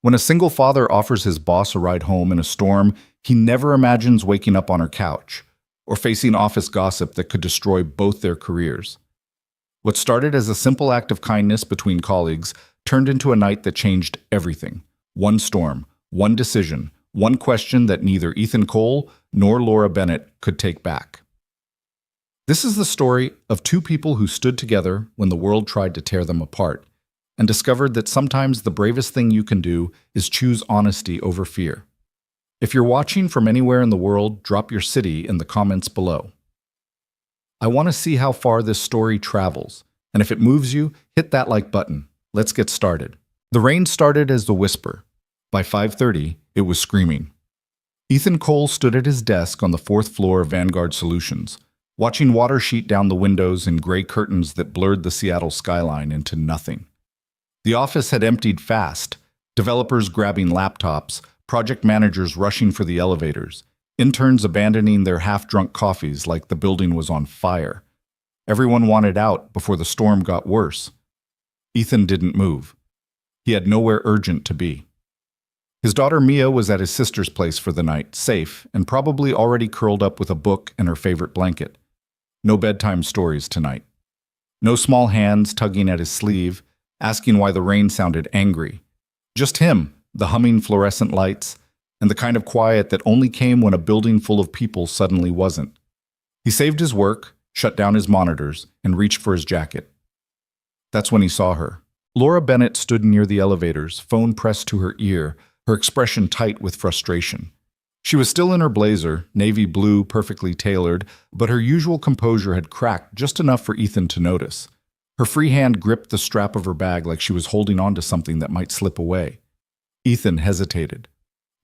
When a single father offers his boss a ride home in a storm, he never imagines waking up on her couch or facing office gossip that could destroy both their careers. What started as a simple act of kindness between colleagues turned into a night that changed everything. One storm, one decision, one question that neither Ethan Cole nor Laura Bennett could take back. This is the story of two people who stood together when the world tried to tear them apart, and discovered that sometimes the bravest thing you can do is choose honesty over fear. If you're watching from anywhere in the world, drop your city in the comments below. I want to see how far this story travels, and if it moves you, hit that like button. Let's get started. The rain started as the whisper. By 5:30, it was screaming. Ethan Cole stood at his desk on the 4th floor of Vanguard Solutions, watching water sheet down the windows in gray curtains that blurred the Seattle skyline into nothing. The office had emptied fast, developers grabbing laptops, project managers rushing for the elevators, interns abandoning their half-drunk coffees like the building was on fire. Everyone wanted out before the storm got worse. Ethan didn't move. He had nowhere urgent to be. His daughter Mia was at his sister's place for the night, safe, and probably already curled up with a book and her favorite blanket. No bedtime stories tonight. No small hands tugging at his sleeve, asking why the rain sounded angry. Just him, the humming fluorescent lights, and the kind of quiet that only came when a building full of people suddenly wasn't. He saved his work, shut down his monitors, and reached for his jacket. That's when he saw her. Laura Bennett stood near the elevators, phone pressed to her ear, her expression tight with frustration. She was still in her blazer, navy blue, perfectly tailored, but her usual composure had cracked just enough for Ethan to notice. Her free hand gripped the strap of her bag like she was holding on to something that might slip away. Ethan hesitated.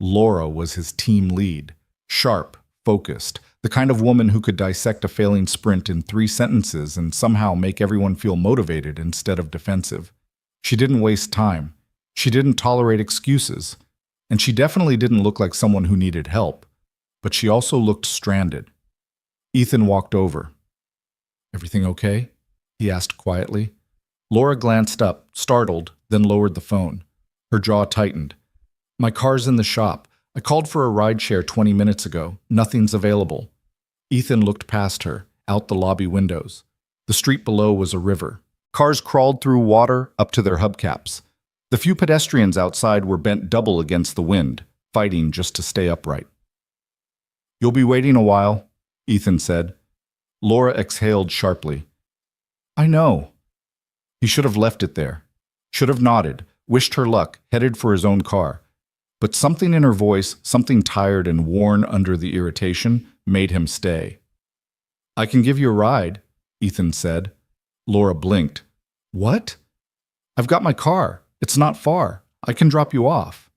Laura was his team lead. Sharp, focused, the kind of woman who could dissect a failing sprint in 3 sentences and somehow make everyone feel motivated instead of defensive. She didn't waste time. She didn't tolerate excuses. And she definitely didn't look like someone who needed help. But she also looked stranded. Ethan walked over. "Everything okay?" he asked quietly. Laura glanced up, startled, then lowered the phone. Her jaw tightened. "My car's in the shop. I called for a rideshare 20 minutes ago. Nothing's available." Ethan looked past her, out the lobby windows. The street below was a river. Cars crawled through water up to their hubcaps. The few pedestrians outside were bent double against the wind, fighting just to stay upright. "You'll be waiting a while," Ethan said. Laura exhaled sharply. "I know." He should have left it there. Should have nodded, wished her luck, headed for his own car. But something in her voice, something tired and worn under the irritation, made him stay. "I can give you a ride," Ethan said. Laura blinked. "What?" "I've got my car. It's not far. I can drop you off."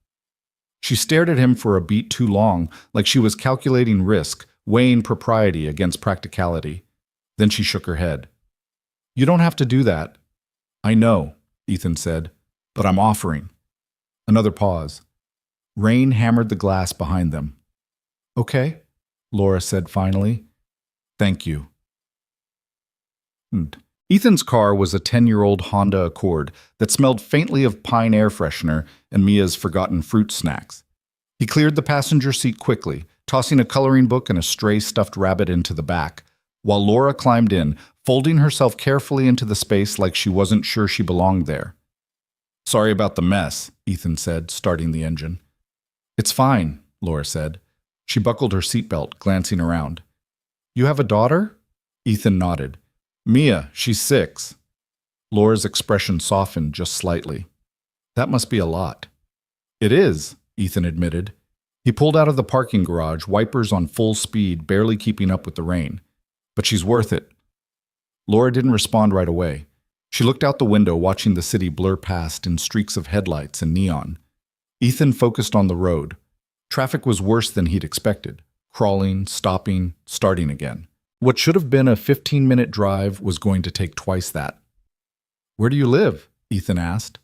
She stared at him for a beat too long, like she was calculating risk, weighing propriety against practicality. Then she shook her head. "You don't have to do that." "I know," Ethan said, "but I'm offering." Another pause. Rain hammered the glass behind them. "Okay," Laura said finally. "Thank you." Ethan's car was a 10-year-old Honda Accord that smelled faintly of pine air freshener and Mia's forgotten fruit snacks. He cleared the passenger seat quickly, tossing a coloring book and a stray stuffed rabbit into the back, while Laura climbed in, folding herself carefully into the space like she wasn't sure she belonged there. "Sorry about the mess," Ethan said, starting the engine. "It's fine," Laura said. She buckled her seatbelt, glancing around. "You have a daughter?" Ethan nodded. "Mia, she's 6. Laura's expression softened just slightly. "That must be a lot." "It is," Ethan admitted. He pulled out of the parking garage, wipers on full speed, barely keeping up with the rain. "But she's worth it." Laura didn't respond right away. She looked out the window, watching the city blur past in streaks of headlights and neon. Ethan focused on the road. Traffic was worse than he'd expected. Crawling, stopping, starting again. What should have been a 15-minute drive was going to take twice that. "Where do you live?" Ethan asked.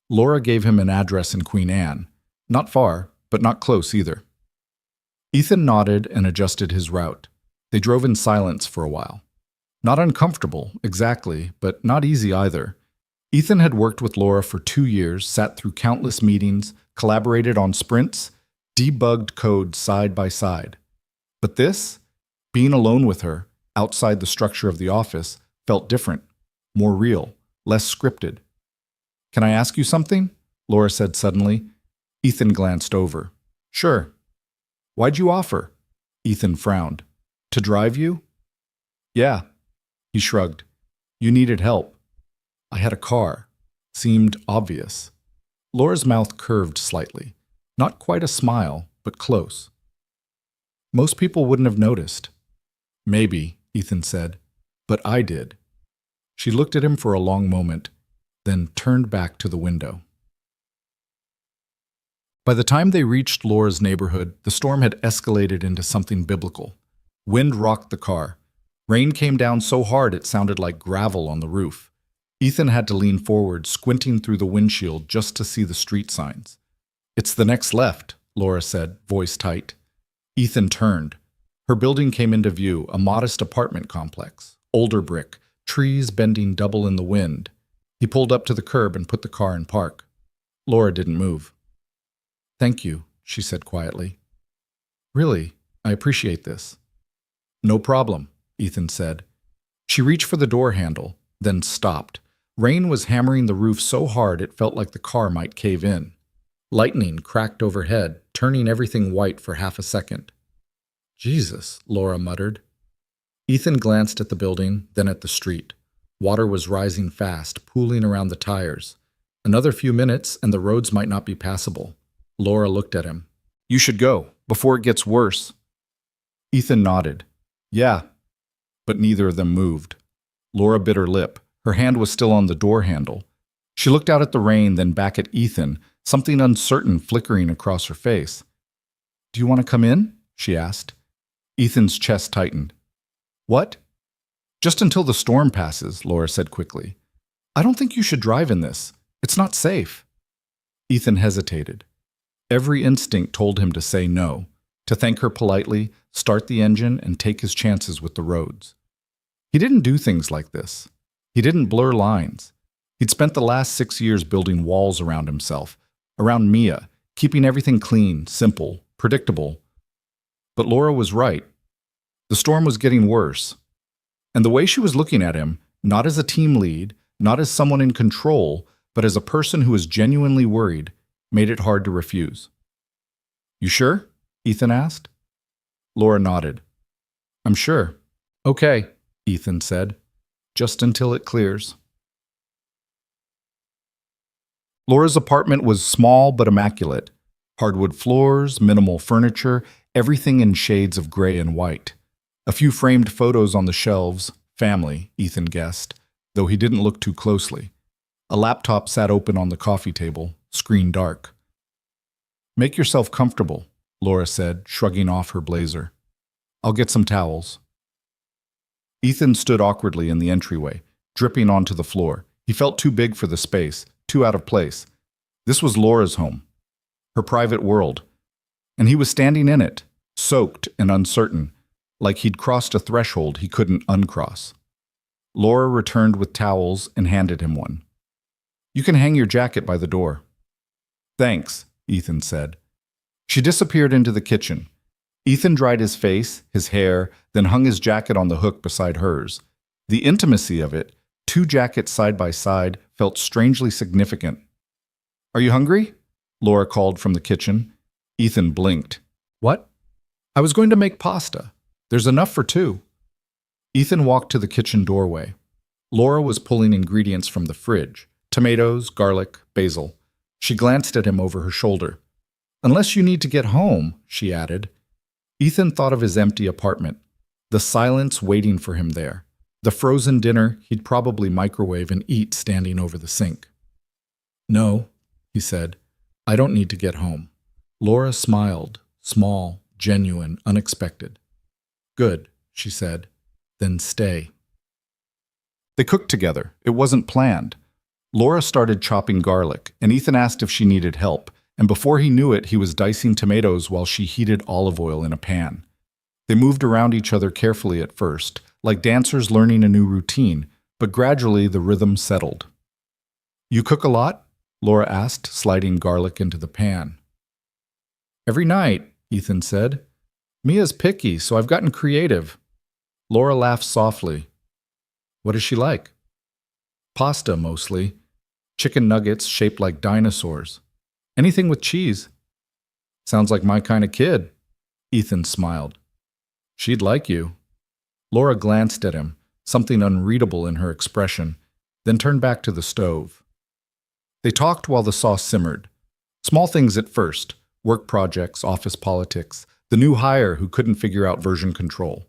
Laura gave him an address in Queen Anne. Not far, but not close either. Ethan nodded and adjusted his route. They drove in silence for a while. Not uncomfortable, exactly, but not easy either. Ethan had worked with Laura for 2 years, sat through countless meetings, collaborated on sprints, debugged code side by side. But this, being alone with her, outside the structure of the office, felt different, more real, less scripted. "Can I ask you something?" Laura said suddenly. Ethan glanced over. "Sure." "Why'd you offer?" Ethan frowned. "To drive you?" "Yeah." He shrugged. "You needed help." "I had a car." Seemed obvious. Laura's mouth curved slightly. Not quite a smile, but close. "Most people wouldn't have noticed." "Maybe," Ethan said, "but I did." She looked at him for a long moment, then turned back to the window. By the time they reached Laura's neighborhood, the storm had escalated into something biblical. Wind rocked the car. Rain came down so hard it sounded like gravel on the roof. Ethan had to lean forward, squinting through the windshield just to see the street signs. "It's the next left," Laura said, voice tight. Ethan turned. Her building came into view, a modest apartment complex. Older brick, trees bending double in the wind. He pulled up to the curb and put the car in park. Laura didn't move. "Thank you," she said quietly. "Really, I appreciate this." "No problem," Ethan said. She reached for the door handle, then stopped. Rain was hammering the roof so hard it felt like the car might cave in. Lightning cracked overhead, turning everything white for half a second. "Jesus," Laura muttered. Ethan glanced at the building, then at the street. Water was rising fast, pooling around the tires. Another few minutes and the roads might not be passable. Laura looked at him. "You should go, before it gets worse." Ethan nodded. "Yeah." But neither of them moved. Laura bit her lip. Her hand was still on the door handle. She looked out at the rain, then back at Ethan, something uncertain flickering across her face. "Do you want to come in?" she asked. Ethan's chest tightened. "What?" "Just until the storm passes," Laura said quickly. "I don't think you should drive in this. It's not safe." Ethan hesitated. Every instinct told him to say no, to thank her politely, start the engine, and take his chances with the roads. He didn't do things like this. He didn't blur lines. He'd spent the last 6 years building walls around himself, around Mia, keeping everything clean, simple, predictable. But Laura was right. The storm was getting worse. And the way she was looking at him, not as a team lead, not as someone in control, but as a person who was genuinely worried, made it hard to refuse. "You sure?" Ethan asked. Laura nodded. "I'm sure." "Okay," Ethan said. "Just until it clears." Laura's apartment was small but immaculate. Hardwood floors, minimal furniture, everything in shades of gray and white. A few framed photos on the shelves, family, Ethan guessed, though he didn't look too closely. A laptop sat open on the coffee table, screen dark. "Make yourself comfortable," Laura said, shrugging off her blazer. "I'll get some towels." Ethan stood awkwardly in the entryway, dripping onto the floor. He felt too big for the space, too out of place. This was Laura's home, her private world, and he was standing in it, soaked and uncertain, like he'd crossed a threshold he couldn't uncross. Laura returned with towels and handed him one. "You can hang your jacket by the door." "Thanks," Ethan said. She disappeared into the kitchen. Ethan dried his face, his hair, then hung his jacket on the hook beside hers. The intimacy of it, 2 jackets side by side, felt strangely significant. "Are you hungry?" Laura called from the kitchen. Ethan blinked. "What?" "I was going to make pasta. There's enough for 2. Ethan walked to the kitchen doorway. Laura was pulling ingredients from the fridge: tomatoes, garlic, basil. She glanced at him over her shoulder. "Unless you need to get home," she added. Ethan thought of his empty apartment, the silence waiting for him there, the frozen dinner he'd probably microwave and eat standing over the sink. "No," he said, "I don't need to get home." Laura smiled, small, genuine, unexpected. "Good," she said, "then stay." They cooked together. It wasn't planned. Laura started chopping garlic, and Ethan asked if she needed help, and before he knew it, he was dicing tomatoes while she heated olive oil in a pan. They moved around each other carefully at first, like dancers learning a new routine, but gradually the rhythm settled. You cook a lot? Laura asked, sliding garlic into the pan. Every night, Ethan said. Mia's picky, so I've gotten creative. Laura laughed softly. What is she like? Pasta, mostly. Chicken nuggets shaped like dinosaurs. Anything with cheese. Sounds like my kind of kid. Ethan smiled. She'd like you. Laura glanced at him, something unreadable in her expression, then turned back to the stove. They talked while the sauce simmered. Small things at first, work projects, office politics, the new hire who couldn't figure out version control.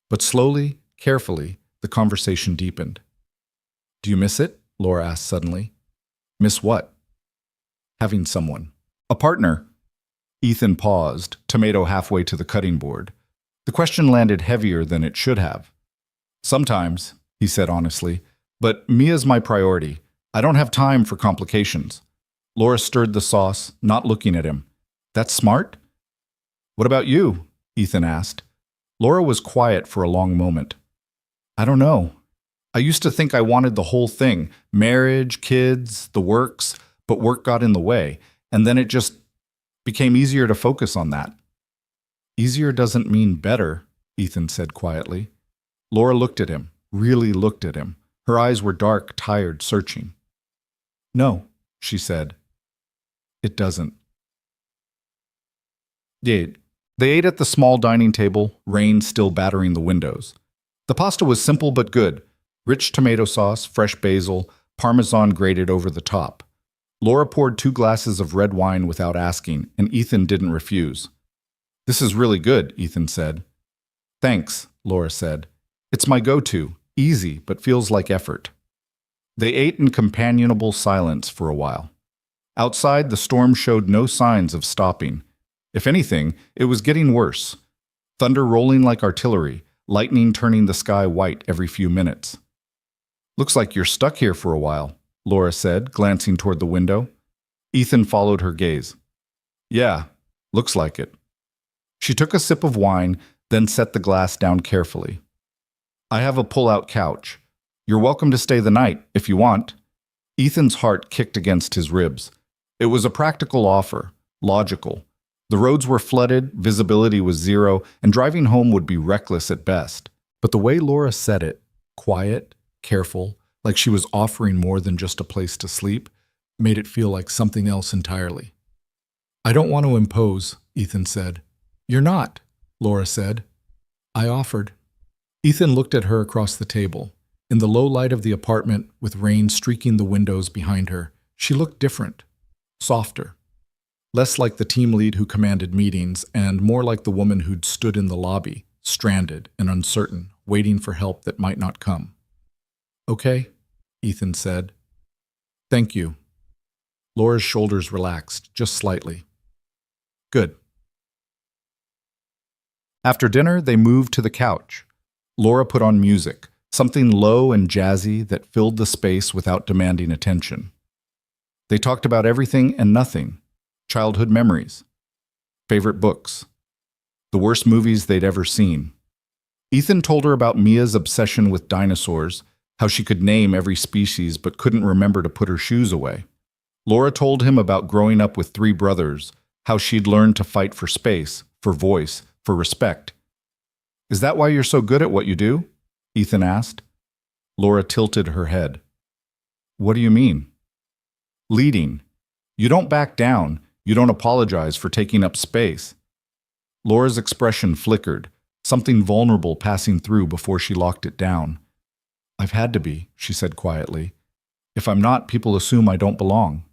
But slowly, carefully, the conversation deepened. Do you miss it? Laura asked suddenly. Miss what? Having someone. A partner. Ethan paused, tomato halfway to the cutting board. The question landed heavier than it should have. Sometimes, he said honestly, but Mia's my priority. I don't have time for complications. Laura stirred the sauce, not looking at him. That's smart? What about you? Ethan asked. Laura was quiet for a long moment. I don't know. I used to think I wanted the whole thing, marriage, kids, the works, but work got in the way, and then it just became easier to focus on that. Easier doesn't mean better, Ethan said quietly. Laura looked at him, really looked at him. Her eyes were dark, tired, searching. No, she said. It doesn't. They ate at the small dining table, rain still battering the windows. The pasta was simple but good. Rich tomato sauce, fresh basil, parmesan grated over the top. Laura poured 2 glasses of red wine without asking, and Ethan didn't refuse. This is really good, Ethan said. Thanks, Laura said. It's my go-to, easy, but feels like effort. They ate in companionable silence for a while. Outside, the storm showed no signs of stopping. If anything, it was getting worse. Thunder rolling like artillery, lightning turning the sky white every few minutes. Looks like you're stuck here for a while, Laura said, glancing toward the window. Ethan followed her gaze. Yeah, looks like it. She took a sip of wine, then set the glass down carefully. I have a pull-out couch. You're welcome to stay the night, if you want. Ethan's heart kicked against his ribs. It was a practical offer, logical. The roads were flooded, visibility was zero, and driving home would be reckless at best. But the way Laura said it, quiet, careful, like she was offering more than just a place to sleep, made it feel like something else entirely. I don't want to impose, Ethan said. You're not, Laura said. I offered. Ethan looked at her across the table. In the low light of the apartment, with rain streaking the windows behind her, she looked different, softer. Less like the team lead who commanded meetings, and more like the woman who'd stood in the lobby, stranded and uncertain, waiting for help that might not come. Okay, Ethan said. Thank you. Laura's shoulders relaxed, just slightly. Good. After dinner, they moved to the couch. Laura put on music, something low and jazzy that filled the space without demanding attention. They talked about everything and nothing. Childhood memories. Favorite books. The worst movies they'd ever seen. Ethan told her about Mia's obsession with dinosaurs, how she could name every species but couldn't remember to put her shoes away. Laura told him about growing up with 3 brothers, how she'd learned to fight for space, for voice, for respect. Is that why you're so good at what you do? Ethan asked. Laura tilted her head. What do you mean? Leading. You don't back down. You don't apologize for taking up space. Laura's expression flickered, something vulnerable passing through before she locked it down. I've had to be, she said quietly. If I'm not, people assume I don't belong.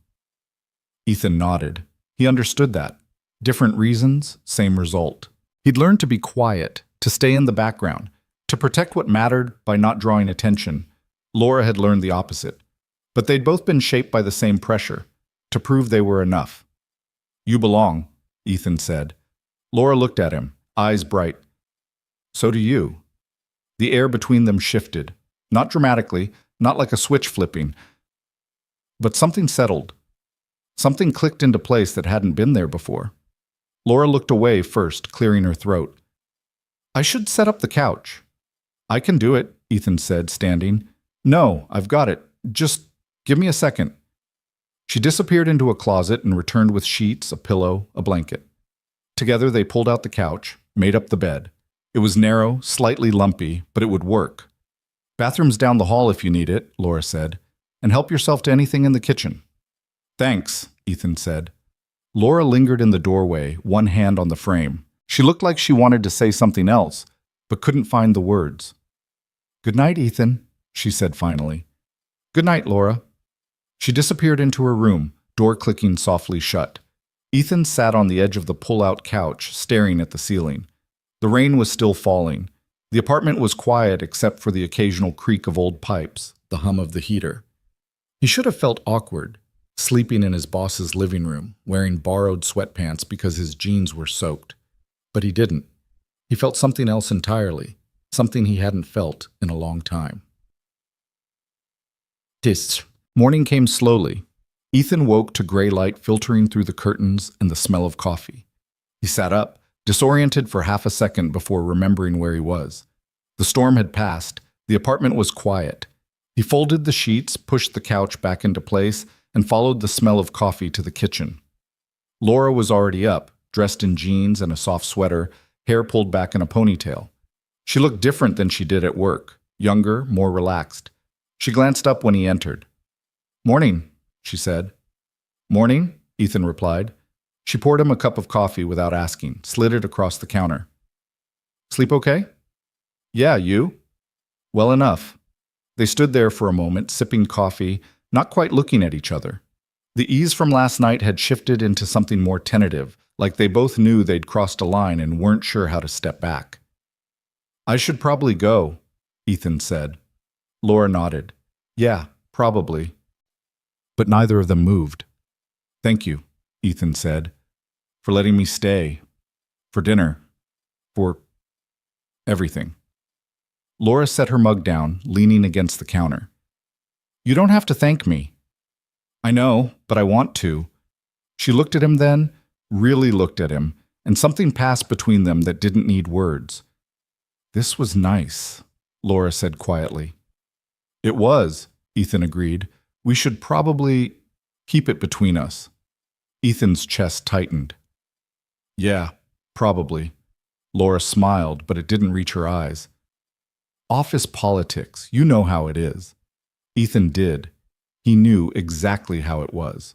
Ethan nodded. He understood that. Different reasons, same result. He'd learned to be quiet, to stay in the background, to protect what mattered by not drawing attention. Laura had learned the opposite. But they'd both been shaped by the same pressure, to prove they were enough. You belong, Ethan said. Laura looked at him, eyes bright. So do you. The air between them shifted, not dramatically, not like a switch flipping, but something settled. Something clicked into place that hadn't been there before. Laura looked away first, clearing her throat. I should set up the couch. I can do it, Ethan said, standing. No, I've got it. Just Give me a second." She disappeared into a closet and returned with sheets, a pillow, a blanket. Together they pulled out the couch, made up the bed. It was narrow, slightly lumpy, but it would work. "Bathroom's down the hall if you need it," Laura said, "and help yourself to anything in the kitchen." "Thanks," Ethan said. Laura lingered in the doorway, one hand on the frame. She looked like she wanted to say something else, but couldn't find the words. "Good night, Ethan," she said finally. "Good night, Laura." She disappeared into her room, door clicking softly shut. Ethan sat on the edge of the pull-out couch, staring at the ceiling. The rain was still falling. The apartment was quiet except for the occasional creak of old pipes, the hum of the heater. He should have felt awkward, sleeping in his boss's living room, wearing borrowed sweatpants because his jeans were soaked. But he didn't. He felt something else entirely, something he hadn't felt in a long time. Morning came slowly. Ethan woke to gray light filtering through the curtains and the smell of coffee. He sat up, disoriented for half a second before remembering where he was. The storm had passed. The apartment was quiet. He folded the sheets, pushed the couch back into place, and followed the smell of coffee to the kitchen. Laura was already up, dressed in jeans and a soft sweater, hair pulled back in a ponytail. She looked different than she did at work, younger, more relaxed. She glanced up when he entered. "Morning," she said. "Morning," Ethan replied. She poured him a cup of coffee without asking, slid it across the counter. "Sleep okay?" "Yeah, you?" "Well enough." They stood there for a moment, sipping coffee, not quite looking at each other. The ease from last night had shifted into something more tentative, like they both knew they'd crossed a line and weren't sure how to step back. "I should probably go," Ethan said. Laura nodded. "Yeah, probably." But neither of them moved. "Thank you," Ethan said, "for letting me stay, for dinner, for everything." Laura set her mug down, leaning against the counter. "You don't have to thank me." "I know, but I want to." She looked at him then, really looked at him, and something passed between them that didn't need words. "This was nice," Laura said quietly. "It was," Ethan agreed. "We should probably keep it between us." Ethan's chest tightened. "Yeah, probably." Laura smiled, but it didn't reach her eyes. "Office politics, you know how it is." Ethan did. He knew exactly how it was.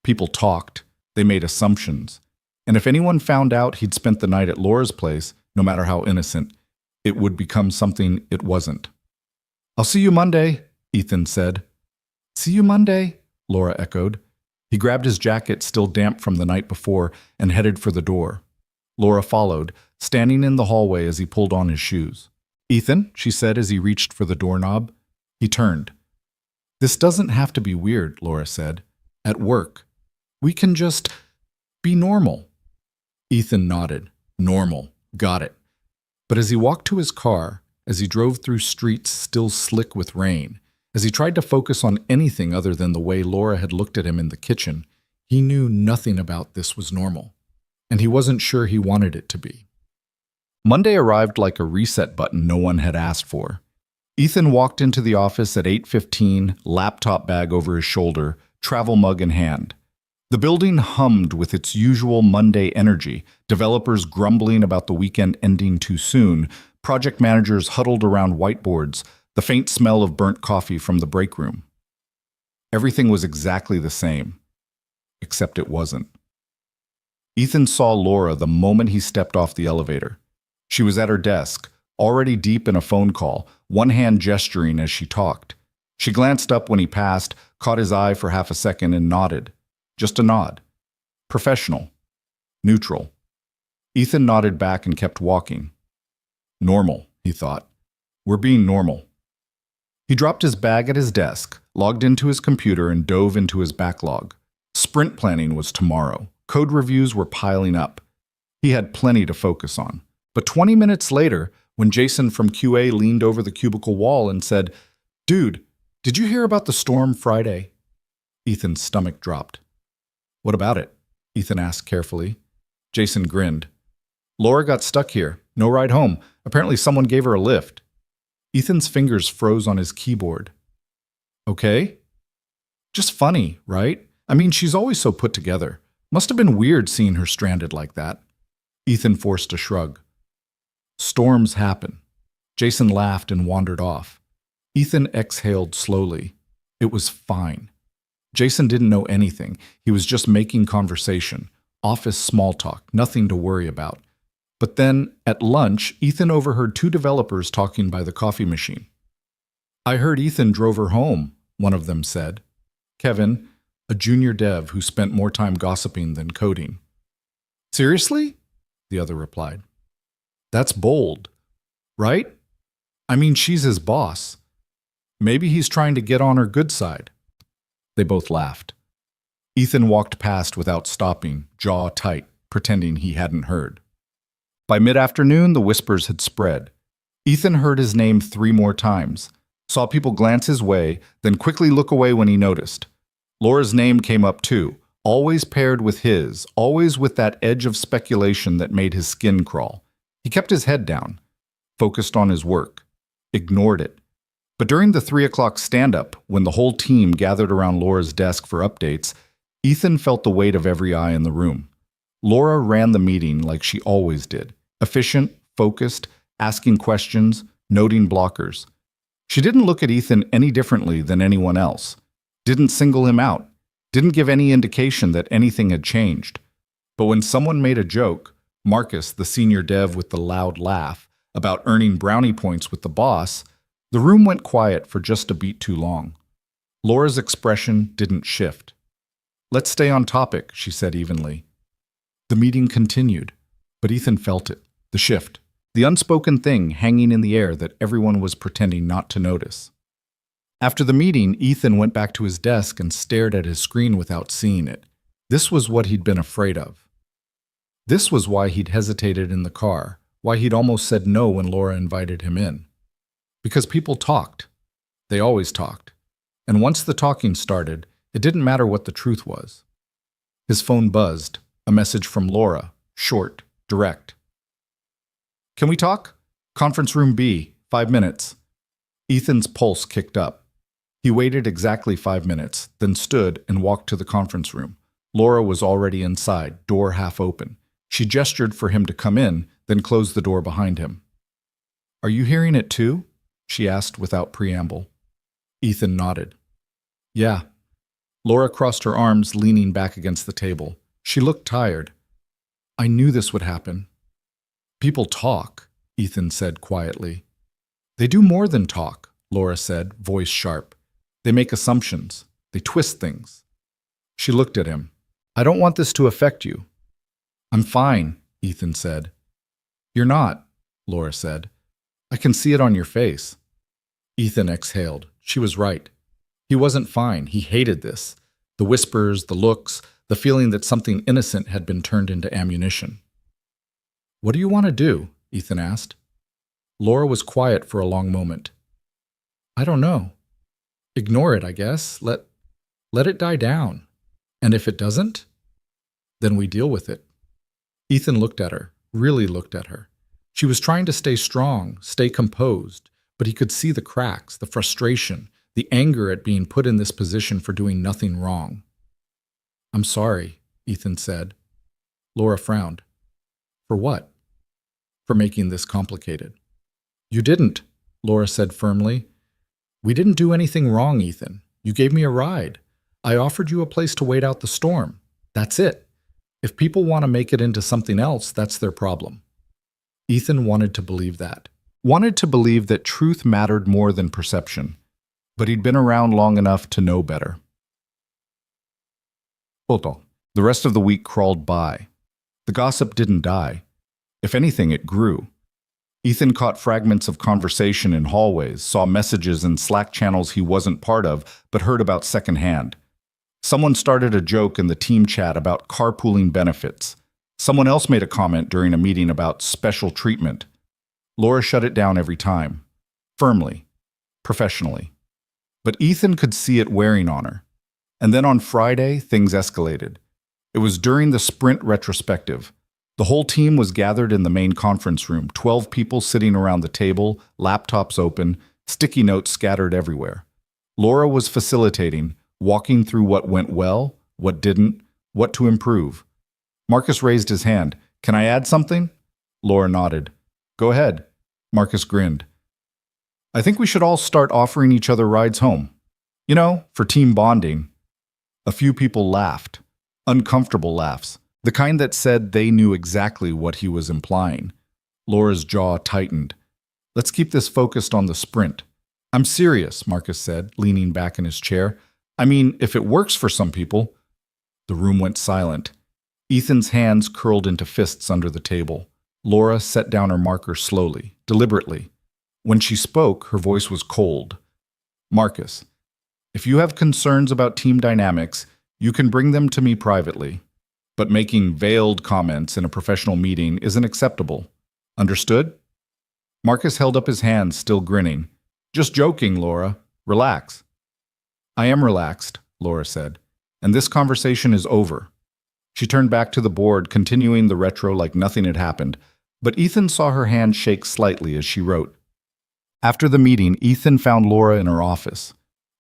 People talked, they made assumptions, and if anyone found out he'd spent the night at Laura's place, no matter how innocent, it would become something it wasn't. "I'll see you Monday," Ethan said. "See you Monday," Laura echoed. He grabbed his jacket, still damp from the night before, and headed for the door. Laura followed, standing in the hallway as he pulled on his shoes. "Ethan," she said as he reached for the doorknob. He turned. "This doesn't have to be weird," Laura said. "At work. We can just be normal." Ethan nodded. Normal. Got it. But as he walked to his car, as he drove through streets still slick with rain, as he tried to focus on anything other than the way Laura had looked at him in the kitchen, he knew nothing about this was normal, and he wasn't sure he wanted it to be. Monday arrived like a reset button no one had asked for. Ethan walked into the office at 8:15, laptop bag over his shoulder, travel mug in hand. The building hummed with its usual Monday energy, developers grumbling about the weekend ending too soon, project managers huddled around whiteboards, the faint smell of burnt coffee from the break room. Everything was exactly the same, except it wasn't. Ethan saw Laura the moment he stepped off the elevator. She was at her desk, already deep in a phone call, one hand gesturing as she talked. She glanced up when he passed, caught his eye for half a second and nodded. Just a nod. Professional. Neutral. Ethan nodded back and kept walking. Normal, he thought. We're being normal. He dropped his bag at his desk, logged into his computer, and dove into his backlog. Sprint planning was tomorrow. Code reviews were piling up. He had plenty to focus on. But 20 minutes later, when Jason from QA leaned over the cubicle wall and said, "Dude, did you hear about the storm Friday?" Ethan's stomach dropped. "What about it?" Ethan asked carefully. Jason grinned. "Laura got stuck here. No ride home. Apparently someone gave her a lift." Ethan's fingers froze on his keyboard. "Okay?" Just funny, right? I mean, she's always so put together. Must have been weird seeing her stranded like that. Ethan forced a shrug. Storms happen. Jason laughed and wandered off. Ethan exhaled slowly. It was fine. Jason didn't know anything. He was just making conversation. Office small talk, nothing to worry about. But then, at lunch, Ethan overheard two developers talking by the coffee machine. I heard Ethan drove her home, one of them said. Kevin, a junior dev who spent more time gossiping than coding. Seriously? The other replied. That's bold, right? I mean, she's his boss. Maybe he's trying to get on her good side. They both laughed. Ethan walked past without stopping, jaw tight, pretending he hadn't heard. By mid-afternoon, the whispers had spread. Ethan heard his name 3 more times, saw people glance his way, then quickly look away when he noticed. Laura's name came up too, always paired with his, always with that edge of speculation that made his skin crawl. He kept his head down, focused on his work, ignored it. But during the 3 o'clock stand-up, when the whole team gathered around Laura's desk for updates, Ethan felt the weight of every eye in the room. Laura ran the meeting like she always did, efficient, focused, asking questions, noting blockers. She didn't look at Ethan any differently than anyone else, didn't single him out, didn't give any indication that anything had changed. But when someone made a joke, Marcus, the senior dev with the loud laugh, about earning brownie points with the boss, the room went quiet for just a beat too long. Laura's expression didn't shift. Let's stay on topic, she said evenly. The meeting continued, but Ethan felt it, the shift, the unspoken thing hanging in the air that everyone was pretending not to notice. After the meeting, Ethan went back to his desk and stared at his screen without seeing it. This was what he'd been afraid of. This was why he'd hesitated in the car, why he'd almost said no when Laura invited him in. Because people talked. They always talked. And once the talking started, it didn't matter what the truth was. His phone buzzed, a message from Laura, short, direct. Can we talk? Conference room B, 5 minutes. Ethan's pulse kicked up. He waited exactly 5 minutes, then stood and walked to the conference room. Laura was already inside, door half open. She gestured for him to come in, then closed the door behind him. Are you hearing it too? She asked without preamble. Ethan nodded. Yeah. Laura crossed her arms, leaning back against the table. She looked tired. I knew this would happen. People talk, Ethan said quietly. They do more than talk, Laura said, voice sharp. They make assumptions. They twist things. She looked at him. I don't want this to affect you. I'm fine, Ethan said. You're not, Laura said. I can see it on your face. Ethan exhaled. She was right. He wasn't fine. He hated this. The whispers, the looks, the feeling that something innocent had been turned into ammunition. What do you want to do? Ethan asked. Laura was quiet for a long moment. I don't know. Ignore it, I guess. Let it die down. And if it doesn't, then we deal with it. Ethan looked at her, really looked at her. She was trying to stay strong, stay composed, but he could see the cracks, the frustration, the anger at being put in this position for doing nothing wrong. I'm sorry, Ethan said. Laura frowned. For what? For making this complicated. You didn't, Laura said firmly. We didn't do anything wrong, Ethan. You gave me a ride. I offered you a place to wait out the storm. That's it. If people want to make it into something else, that's their problem. Ethan wanted to believe that. Wanted to believe that truth mattered more than perception. But he'd been around long enough to know better. The rest of the week crawled by. The gossip didn't die. If anything, it grew. Ethan caught fragments of conversation in hallways, saw messages in Slack channels he wasn't part of, but heard about secondhand. Someone started a joke in the team chat about carpooling benefits. Someone else made a comment during a meeting about special treatment. Laura shut it down every time. Firmly. Professionally. But Ethan could see it wearing on her. And then on Friday, things escalated. It was during the sprint retrospective. The whole team was gathered in the main conference room, 12 people sitting around the table, laptops open, sticky notes scattered everywhere. Laura was facilitating, walking through what went well, what didn't, what to improve. Marcus raised his hand. Can I add something? Laura nodded. Go ahead. Marcus grinned. I think we should all start offering each other rides home. You know, for team bonding. A few people laughed. Uncomfortable laughs. The kind that said they knew exactly what he was implying. Laura's jaw tightened. Let's keep this focused on the sprint. I'm serious, Marcus said, leaning back in his chair. I mean, if it works for some people. The room went silent. Ethan's hands curled into fists under the table. Laura set down her marker slowly, deliberately. When she spoke, her voice was cold. Marcus, if you have concerns about team dynamics, you can bring them to me privately. But making veiled comments in a professional meeting isn't acceptable. Understood? Marcus held up his hand, still grinning. Just joking, Laura. Relax. I am relaxed, Laura said, and this conversation is over. She turned back to the board, continuing the retro like nothing had happened, but Ethan saw her hand shake slightly as she wrote. After the meeting, Ethan found Laura in her office.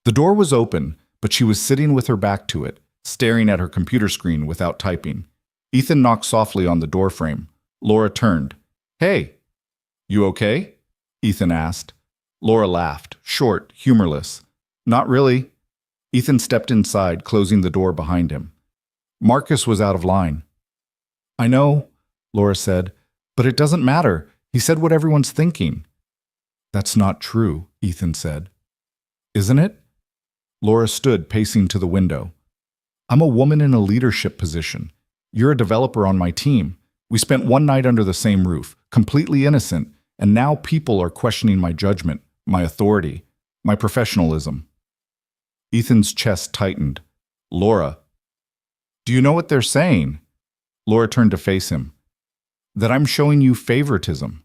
The door was open, but she was sitting with her back to it, staring at her computer screen without typing. Ethan knocked softly on the doorframe. Laura turned. Hey, you okay? Ethan asked. Laura laughed, short, humorless. Not really. Ethan stepped inside, closing the door behind him. Marcus was out of line. I know, Laura said, but it doesn't matter. He said what everyone's thinking. That's not true, Ethan said. Isn't it? Laura stood, pacing to the window. I'm a woman in a leadership position. You're a developer on my team. We spent one night under the same roof, completely innocent, and now people are questioning my judgment, my authority, my professionalism. Ethan's chest tightened. Laura. Do you know what they're saying? Laura turned to face him. That I'm showing you favoritism.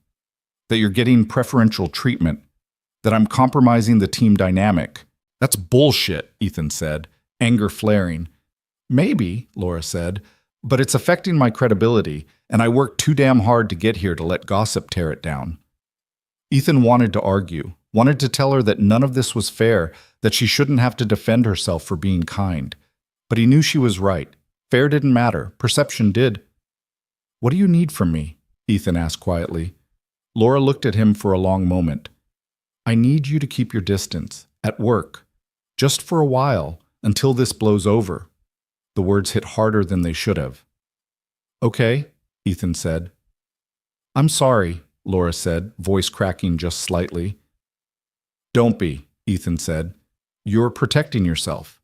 That you're getting preferential treatment. That I'm compromising the team dynamic. That's bullshit, Ethan said, anger flaring. Maybe, Laura said, but it's affecting my credibility, and I worked too damn hard to get here to let gossip tear it down. Ethan wanted to argue, wanted to tell her that none of this was fair, that she shouldn't have to defend herself for being kind. But he knew she was right. Fair didn't matter. Perception did. What do you need from me? Ethan asked quietly. Laura looked at him for a long moment. I need you to keep your distance, at work. Just for a while, until this blows over. The words hit harder than they should have. Okay, Ethan said. I'm sorry, Laura said, voice cracking just slightly. Don't be, Ethan said. You're protecting yourself.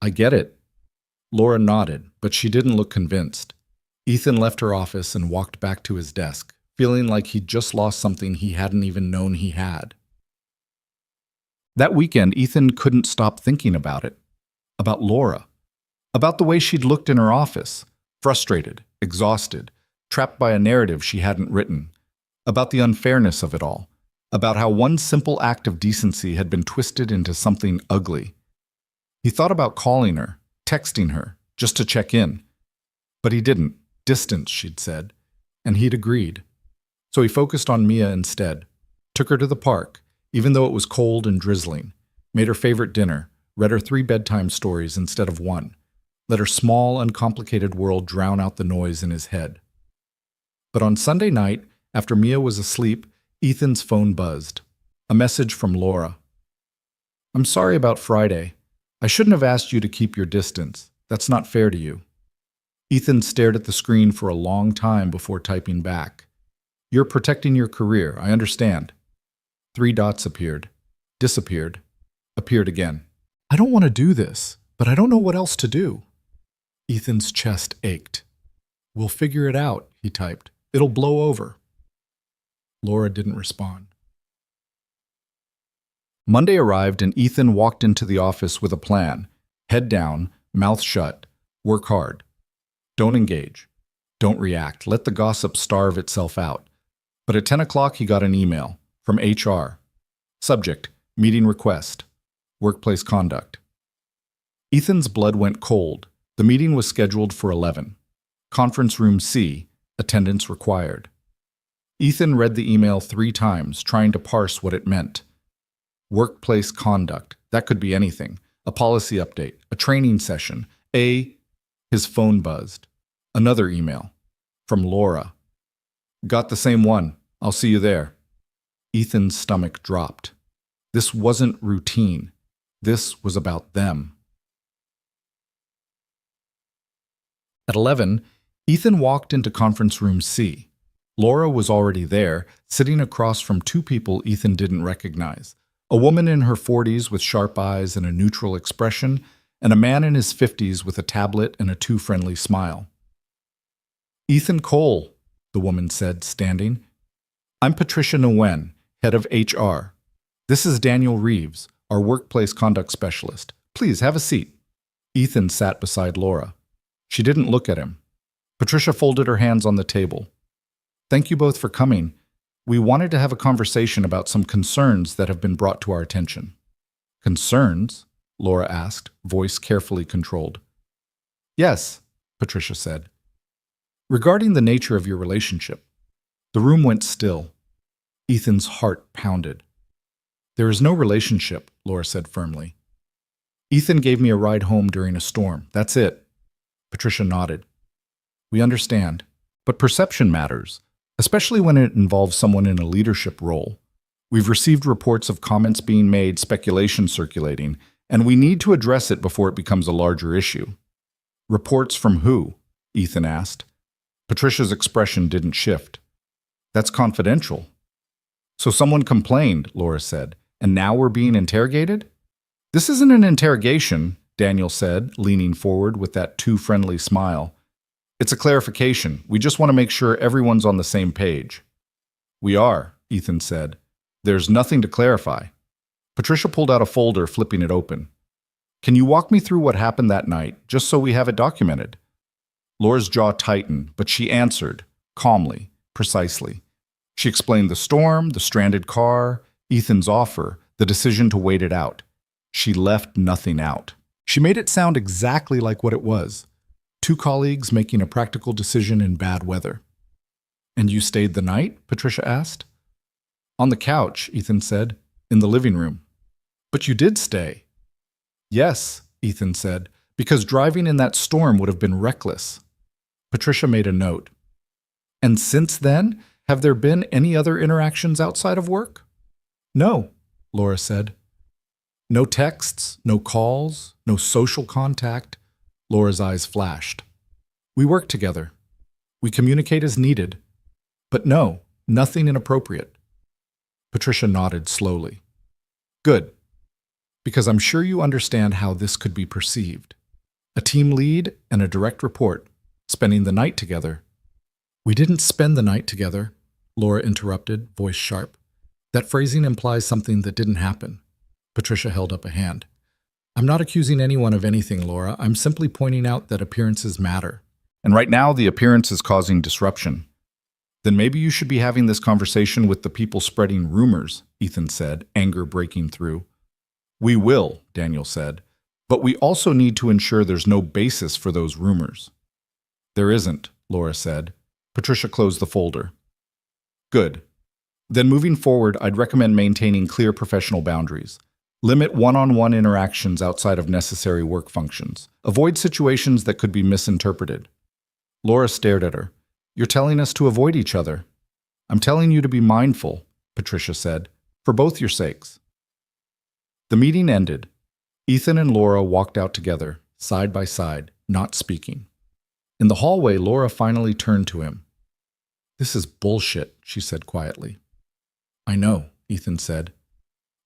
I get it. Laura nodded, but she didn't look convinced. Ethan left her office and walked back to his desk, feeling like he'd just lost something he hadn't even known he had. That weekend, Ethan couldn't stop thinking about it. About Laura. About the way she'd looked in her office. Frustrated, exhausted, trapped by a narrative she hadn't written. About the unfairness of it all. About how one simple act of decency had been twisted into something ugly. He thought about calling her, texting her, just to check in. But he didn't. Distance, she'd said. And he'd agreed. So he focused on Mia instead. Took her to the park, even though it was cold and drizzling. Made her favorite dinner. Read her 3 bedtime stories instead of 1. Let her small, uncomplicated world drown out the noise in his head. But on Sunday night, after Mia was asleep, Ethan's phone buzzed. A message from Laura. I'm sorry about Friday. I shouldn't have asked you to keep your distance. That's not fair to you. Ethan stared at the screen for a long time before typing back. You're protecting your career, I understand. 3 dots appeared. Disappeared. Appeared again. I don't want to do this, but I don't know what else to do. Ethan's chest ached. We'll figure it out, he typed. It'll blow over. Laura didn't respond. Monday arrived and Ethan walked into the office with a plan. Head down, mouth shut, work hard. Don't engage. Don't react. Let the gossip starve itself out. But at 10 o'clock he got an email from HR. Subject, meeting request, workplace conduct. Ethan's blood went cold. The meeting was scheduled for 11. Conference room C, attendance required. Ethan read the email 3 times, trying to parse what it meant. Workplace conduct, that could be anything. a policy update, a training session, his phone buzzed. Another email. From Laura. Got the same one. I'll see you there. Ethan's stomach dropped. This wasn't routine. This was about them. At 11, Ethan walked into conference room C. Laura was already there, sitting across from two people Ethan didn't recognize. A woman in her 40s with sharp eyes and a neutral expression, and a man in his 50s with a tablet and a too-friendly smile. Ethan Cole, the woman said, standing. I'm Patricia Nguyen, head of HR. This is Daniel Reeves, our workplace conduct specialist. Please have a seat. Ethan sat beside Laura. She didn't look at him. Patricia folded her hands on the table. Thank you both for coming. We wanted to have a conversation about some concerns that have been brought to our attention. Concerns? Laura asked, voice carefully controlled. Yes, Patricia said. Regarding the nature of your relationship. The room went still. Ethan's heart pounded. There is no relationship, Laura said firmly. Ethan gave me a ride home during a storm. That's it. Patricia nodded. We understand, but perception matters, especially when it involves someone in a leadership role. We've received reports of comments being made, speculation circulating, and we need to address it before it becomes a larger issue. Reports from who? Ethan asked. Patricia's expression didn't shift. That's confidential. So someone complained, Laura said, and now we're being interrogated? This isn't an interrogation, Daniel said, leaning forward with that too-friendly smile. It's a clarification. We just want to make sure everyone's on the same page. We are, Ethan said. There's nothing to clarify. Patricia pulled out a folder, flipping it open. Can you walk me through what happened that night, just so we have it documented? Laura's jaw tightened, but she answered, calmly, precisely. She explained the storm, the stranded car, Ethan's offer, the decision to wait it out. She left nothing out. She made it sound exactly like what it was. Two colleagues making a practical decision in bad weather. And you stayed the night? Patricia asked. On the couch, Ethan said, in the living room. But you did stay. Yes, Ethan said, because driving in that storm would have been reckless. Patricia made a note. And since then, have there been any other interactions outside of work? No, Laura said. No texts, no calls, no social contact. Laura's eyes flashed. We work together. We communicate as needed. But no, nothing inappropriate. Patricia nodded slowly. Good. Because I'm sure you understand how this could be perceived. A team lead and a direct report, spending the night together. We didn't spend the night together, Laura interrupted, voice sharp. That phrasing implies something that didn't happen. Patricia held up a hand. I'm not accusing anyone of anything, Laura. I'm simply pointing out that appearances matter. And right now, the appearance is causing disruption. Then maybe you should be having this conversation with the people spreading rumors, Ethan said, anger breaking through. We will, Daniel said, but we also need to ensure there's no basis for those rumors. There isn't, Laura said. Patricia closed the folder. Good. Then moving forward, I'd recommend maintaining clear professional boundaries. Limit one-on-one interactions outside of necessary work functions. Avoid situations that could be misinterpreted. Laura stared at her. You're telling us to avoid each other. I'm telling you to be mindful, Patricia said, for both your sakes. The meeting ended. Ethan and Laura walked out together, side by side, not speaking. In the hallway, Laura finally turned to him. This is bullshit, she said quietly. I know, Ethan said.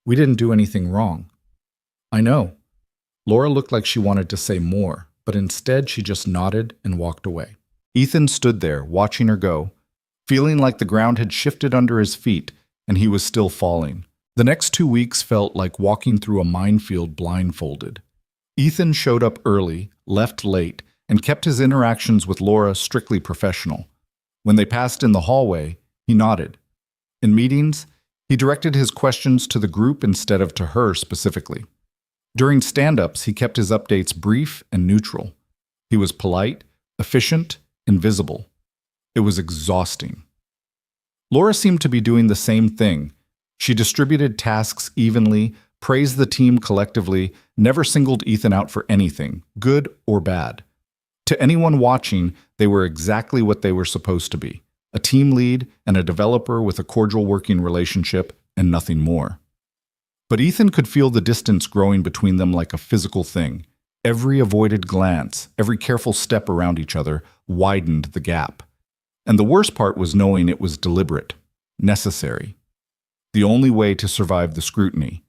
We didn't do anything wrong. I know. Laura looked like she wanted to say more, but instead she just nodded and walked away. Ethan stood there, watching her go, feeling like the ground had shifted under his feet and he was still falling. The next 2 weeks felt like walking through a minefield blindfolded. Ethan showed up early, left late, and kept his interactions with Laura strictly professional. When they passed in the hallway, he nodded. In meetings, he directed his questions to the group instead of to her specifically. During stand-ups, he kept his updates brief and neutral. He was polite, efficient, and visible. It was exhausting. Laura seemed to be doing the same thing. She distributed tasks evenly, praised the team collectively, never singled Ethan out for anything, good or bad. To anyone watching, they were exactly what they were supposed to be, a team lead and a developer with a cordial working relationship and nothing more. But Ethan could feel the distance growing between them like a physical thing. Every avoided glance, every careful step around each other widened the gap. And the worst part was knowing it was deliberate, necessary. The only way to survive the scrutiny.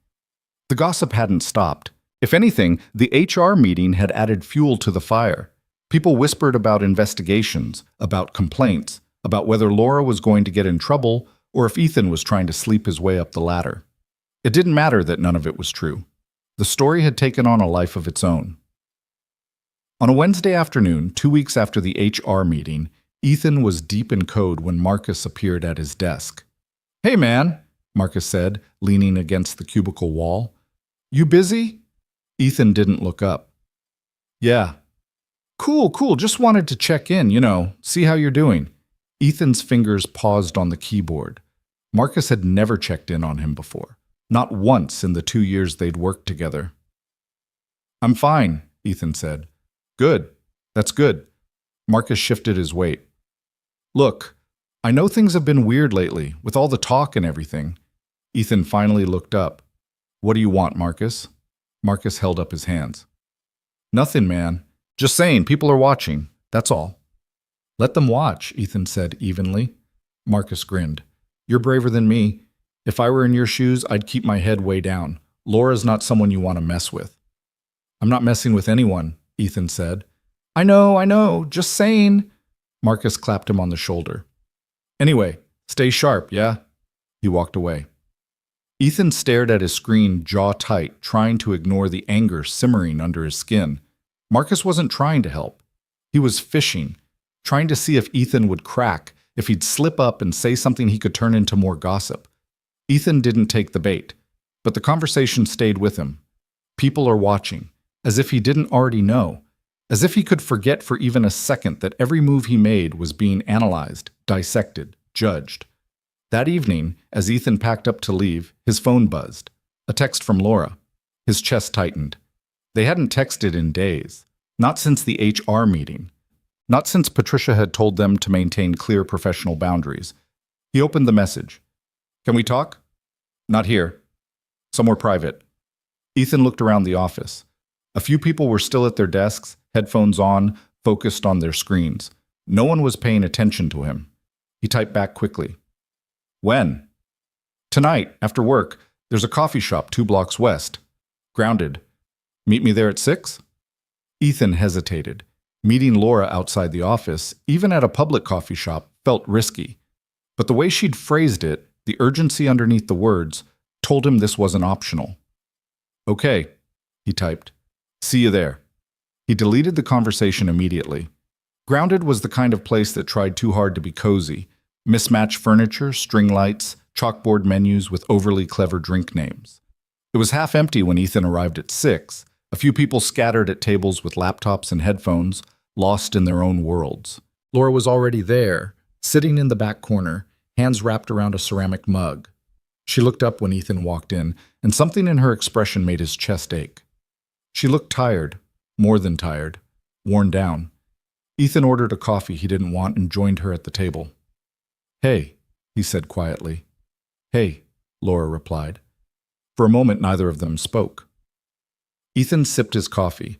The gossip hadn't stopped. If anything, the HR meeting had added fuel to the fire. People whispered about investigations, about complaints, about whether Laura was going to get in trouble or if Ethan was trying to sleep his way up the ladder. It didn't matter that none of it was true. The story had taken on a life of its own. On a Wednesday afternoon, 2 weeks after the HR meeting, Ethan was deep in code when Marcus appeared at his desk. "Hey man," Marcus said, leaning against the cubicle wall. "You busy?" Ethan didn't look up. "Yeah." Cool, just wanted to check in, see how you're doing." Ethan's fingers paused on the keyboard. Marcus had never checked in on him before, not once in the 2 years they'd worked together. "I'm fine," Ethan said. "Good, that's good." Marcus shifted his weight. "Look, I know things have been weird lately, with all the talk and everything." Ethan finally looked up. "What do you want, Marcus?" Marcus held up his hands. "Nothing, man. Just saying, people are watching, that's all." "Let them watch," Ethan said evenly. Marcus grinned. "You're braver than me. If I were in your shoes, I'd keep my head way down. Laura's not someone you want to mess with." "I'm not messing with anyone," Ethan said. I know, just saying." Marcus clapped him on the shoulder. "Anyway, stay sharp, yeah?" He walked away. Ethan stared at his screen, jaw tight, trying to ignore the anger simmering under his skin. Marcus wasn't trying to help. He was fishing, trying to see if Ethan would crack, if he'd slip up and say something he could turn into more gossip. Ethan didn't take the bait, but the conversation stayed with him. People are watching, as if he didn't already know, as if he could forget for even a second that every move he made was being analyzed, dissected, judged. That evening, as Ethan packed up to leave, his phone buzzed. A text from Laura. His chest tightened. They hadn't texted in days. Not since the HR meeting. Not since Patricia had told them to maintain clear professional boundaries. He opened the message. "Can we talk?" "Not here. Somewhere private." Ethan looked around the office. A few people were still at their desks, headphones on, focused on their screens. No one was paying attention to him. He typed back quickly. "When?" "Tonight, after work. There's a coffee shop 2 blocks west. Grounded. Meet me there at 6? Ethan hesitated. Meeting Laura outside the office, even at a public coffee shop, felt risky. But the way she'd phrased it, the urgency underneath the words, told him this wasn't optional. "Okay," he typed. "See you there." He deleted the conversation immediately. Grounded was the kind of place that tried too hard to be cozy. Mismatched furniture, string lights, chalkboard menus with overly clever drink names. It was half empty when Ethan arrived at 6. A few people scattered at tables with laptops and headphones, lost in their own worlds. Laura was already there, sitting in the back corner, hands wrapped around a ceramic mug. She looked up when Ethan walked in, and something in her expression made his chest ache. She looked tired, more than tired, worn down. Ethan ordered a coffee he didn't want and joined her at the table. "Hey," he said quietly. "Hey," Laura replied. For a moment, neither of them spoke. Ethan sipped his coffee.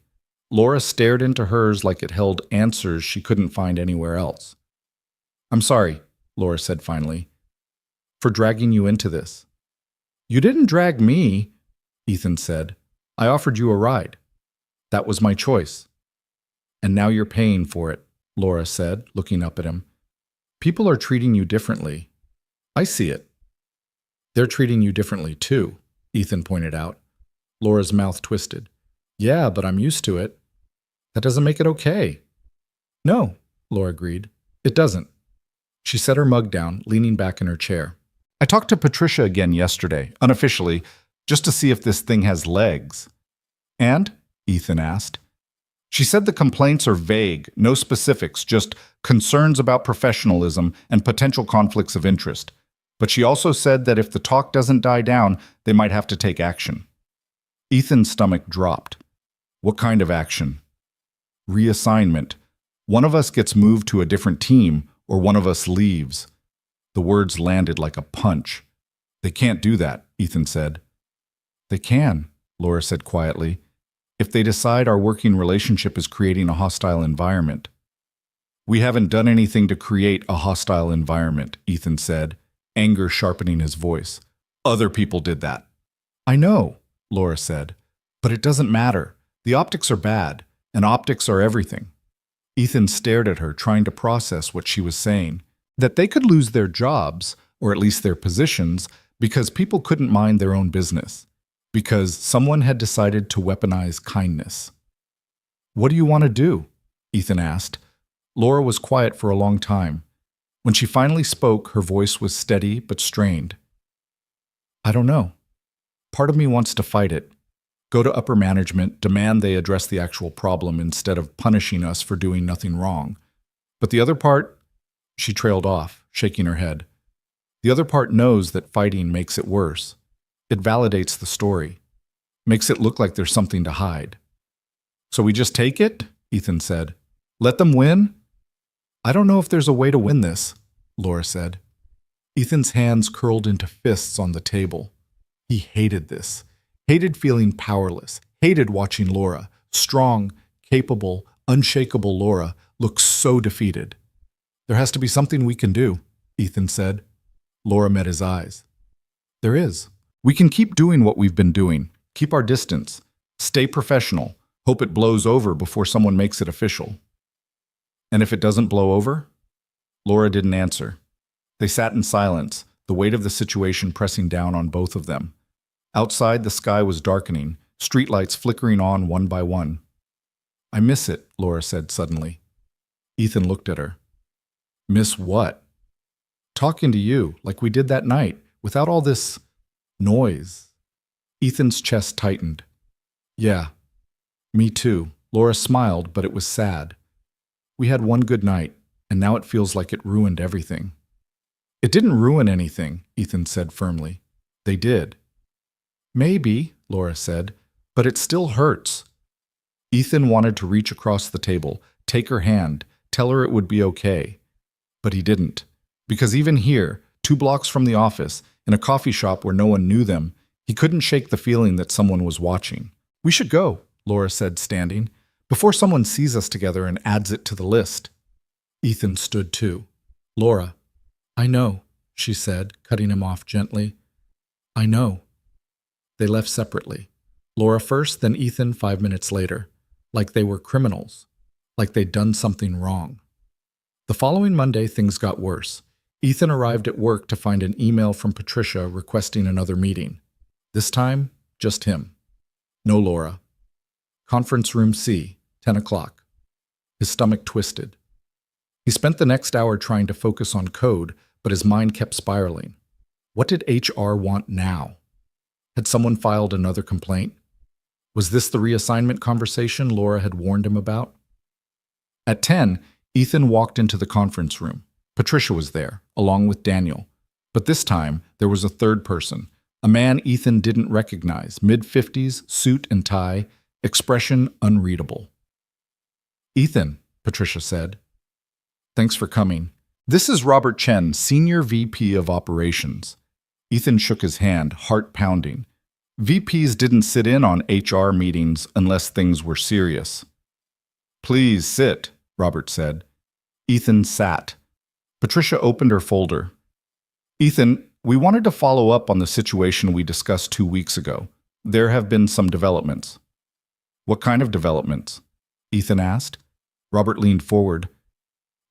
Laura stared into hers like it held answers she couldn't find anywhere else. "I'm sorry," Laura said finally, "for dragging you into this." "You didn't drag me," Ethan said. "I offered you a ride. That was my choice." "And now you're paying for it," Laura said, looking up at him. "People are treating you differently. I see it." "They're treating you differently too," Ethan pointed out. Laura's mouth twisted. "Yeah, but I'm used to it." "That doesn't make it okay." "No," Laura agreed. "It doesn't." She set her mug down, leaning back in her chair. "I talked to Patricia again yesterday, unofficially, just to see if this thing has legs." "And?" Ethan asked. "She said the complaints are vague, no specifics, just concerns about professionalism and potential conflicts of interest. But she also said that if the talk doesn't die down, they might have to take action." Ethan's stomach dropped. What kind of action? Reassignment. One of us gets moved to a different team, or one of us leaves. The words landed like a punch. They can't do that, Ethan said. They can, Laura said quietly, if they decide our working relationship is creating a hostile environment. We haven't done anything to create a hostile environment, Ethan said, anger sharpening his voice. Other people did that. I know, Laura said, but it doesn't matter. The optics are bad, and optics are everything. Ethan stared at her, trying to process what she was saying. That they could lose their jobs, or at least their positions, because people couldn't mind their own business. Because someone had decided to weaponize kindness. What do you want to do? Ethan asked. Laura was quiet for a long time. When she finally spoke, her voice was steady but strained. I don't know. Part of me wants to fight it. Go to upper management, demand they address the actual problem instead of punishing us for doing nothing wrong. But the other part, she trailed off, shaking her head. The other part knows that fighting makes it worse. It validates the story, makes it look like there's something to hide. So we just take it? Ethan said. Let them win? I don't know if there's a way to win this, Laura said. Ethan's hands curled into fists on the table. He hated this. Hated feeling powerless. Hated watching Laura, strong, capable, unshakable Laura, look so defeated. There has to be something we can do, Ethan said. Laura met his eyes. There is. We can keep doing what we've been doing. Keep our distance. Stay professional. Hope it blows over before someone makes it official. And if it doesn't blow over? Laura didn't answer. They sat in silence, the weight of the situation pressing down on both of them. Outside, the sky was darkening, streetlights flickering on one by one. I miss it, Laura said suddenly. Ethan looked at her. Miss what? Talking to you, like we did that night, without all this noise. Ethan's chest tightened. Yeah, me too. Laura smiled, but it was sad. We had one good night, and now it feels like it ruined everything. It didn't ruin anything, Ethan said firmly. They did. Maybe, Laura said, but it still hurts. Ethan wanted to reach across the table, take her hand, tell her it would be okay. But he didn't. Because even here, 2 blocks from the office, in a coffee shop where no one knew them, he couldn't shake the feeling that someone was watching. We should go, Laura said, standing, before someone sees us together and adds it to the list. Ethan stood too. Laura, I know, she said, cutting him off gently. I know. They left separately. Laura first, then Ethan 5 minutes later, like they were criminals, like they'd done something wrong. The following Monday, things got worse. Ethan arrived at work to find an email from Patricia requesting another meeting. This time, just him. No Laura. Conference room C, 10 o'clock. His stomach twisted. He spent the next hour trying to focus on code, but his mind kept spiraling. What did HR want now? Had someone filed another complaint? Was this the reassignment conversation Laura had warned him about? At 10, Ethan walked into the conference room. Patricia was there, along with Daniel. But this time, there was a third person, a man Ethan didn't recognize, mid-50s, suit and tie, expression unreadable. Ethan, Patricia said. Thanks for coming. This is Robert Chen, Senior VP of Operations. Ethan shook his hand, heart pounding. VPs didn't sit in on HR meetings unless things were serious. Please sit, Robert said. Ethan sat. Patricia opened her folder. Ethan, we wanted to follow up on the situation we discussed 2 weeks ago. There have been some developments. What kind of developments? Ethan asked. Robert leaned forward.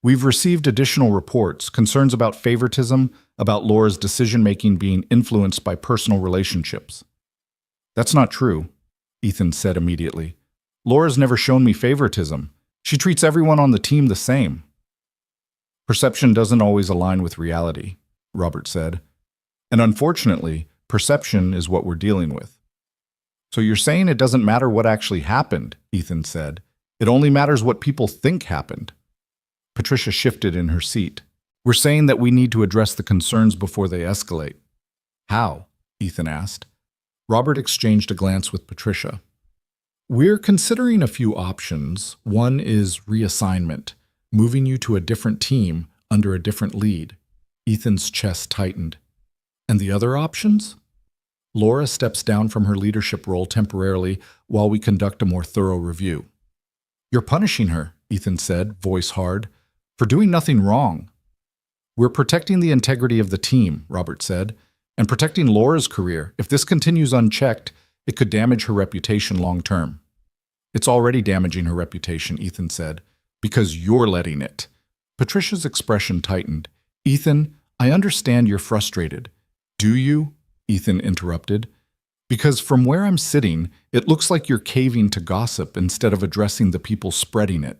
We've received additional reports, concerns about favoritism, about Laura's decision-making being influenced by personal relationships. That's not true, Ethan said immediately. Laura's never shown me favoritism. She treats everyone on the team the same. Perception doesn't always align with reality, Robert said. And unfortunately, perception is what we're dealing with. So you're saying it doesn't matter what actually happened, Ethan said. It only matters what people think happened. Patricia shifted in her seat. We're saying that we need to address the concerns before they escalate. How? Ethan asked. Robert exchanged a glance with Patricia. We're considering a few options. One is reassignment, moving you to a different team under a different lead. Ethan's chest tightened. And the other options? Laura steps down from her leadership role temporarily while we conduct a more thorough review. You're punishing her, Ethan said, voice hard, for doing nothing wrong. We're protecting the integrity of the team, Robert said, and protecting Laura's career. If this continues unchecked, it could damage her reputation long term. It's already damaging her reputation, Ethan said, because you're letting it. Patricia's expression tightened. Ethan, I understand you're frustrated. Do you? Ethan interrupted. Because from where I'm sitting, it looks like you're caving to gossip instead of addressing the people spreading it.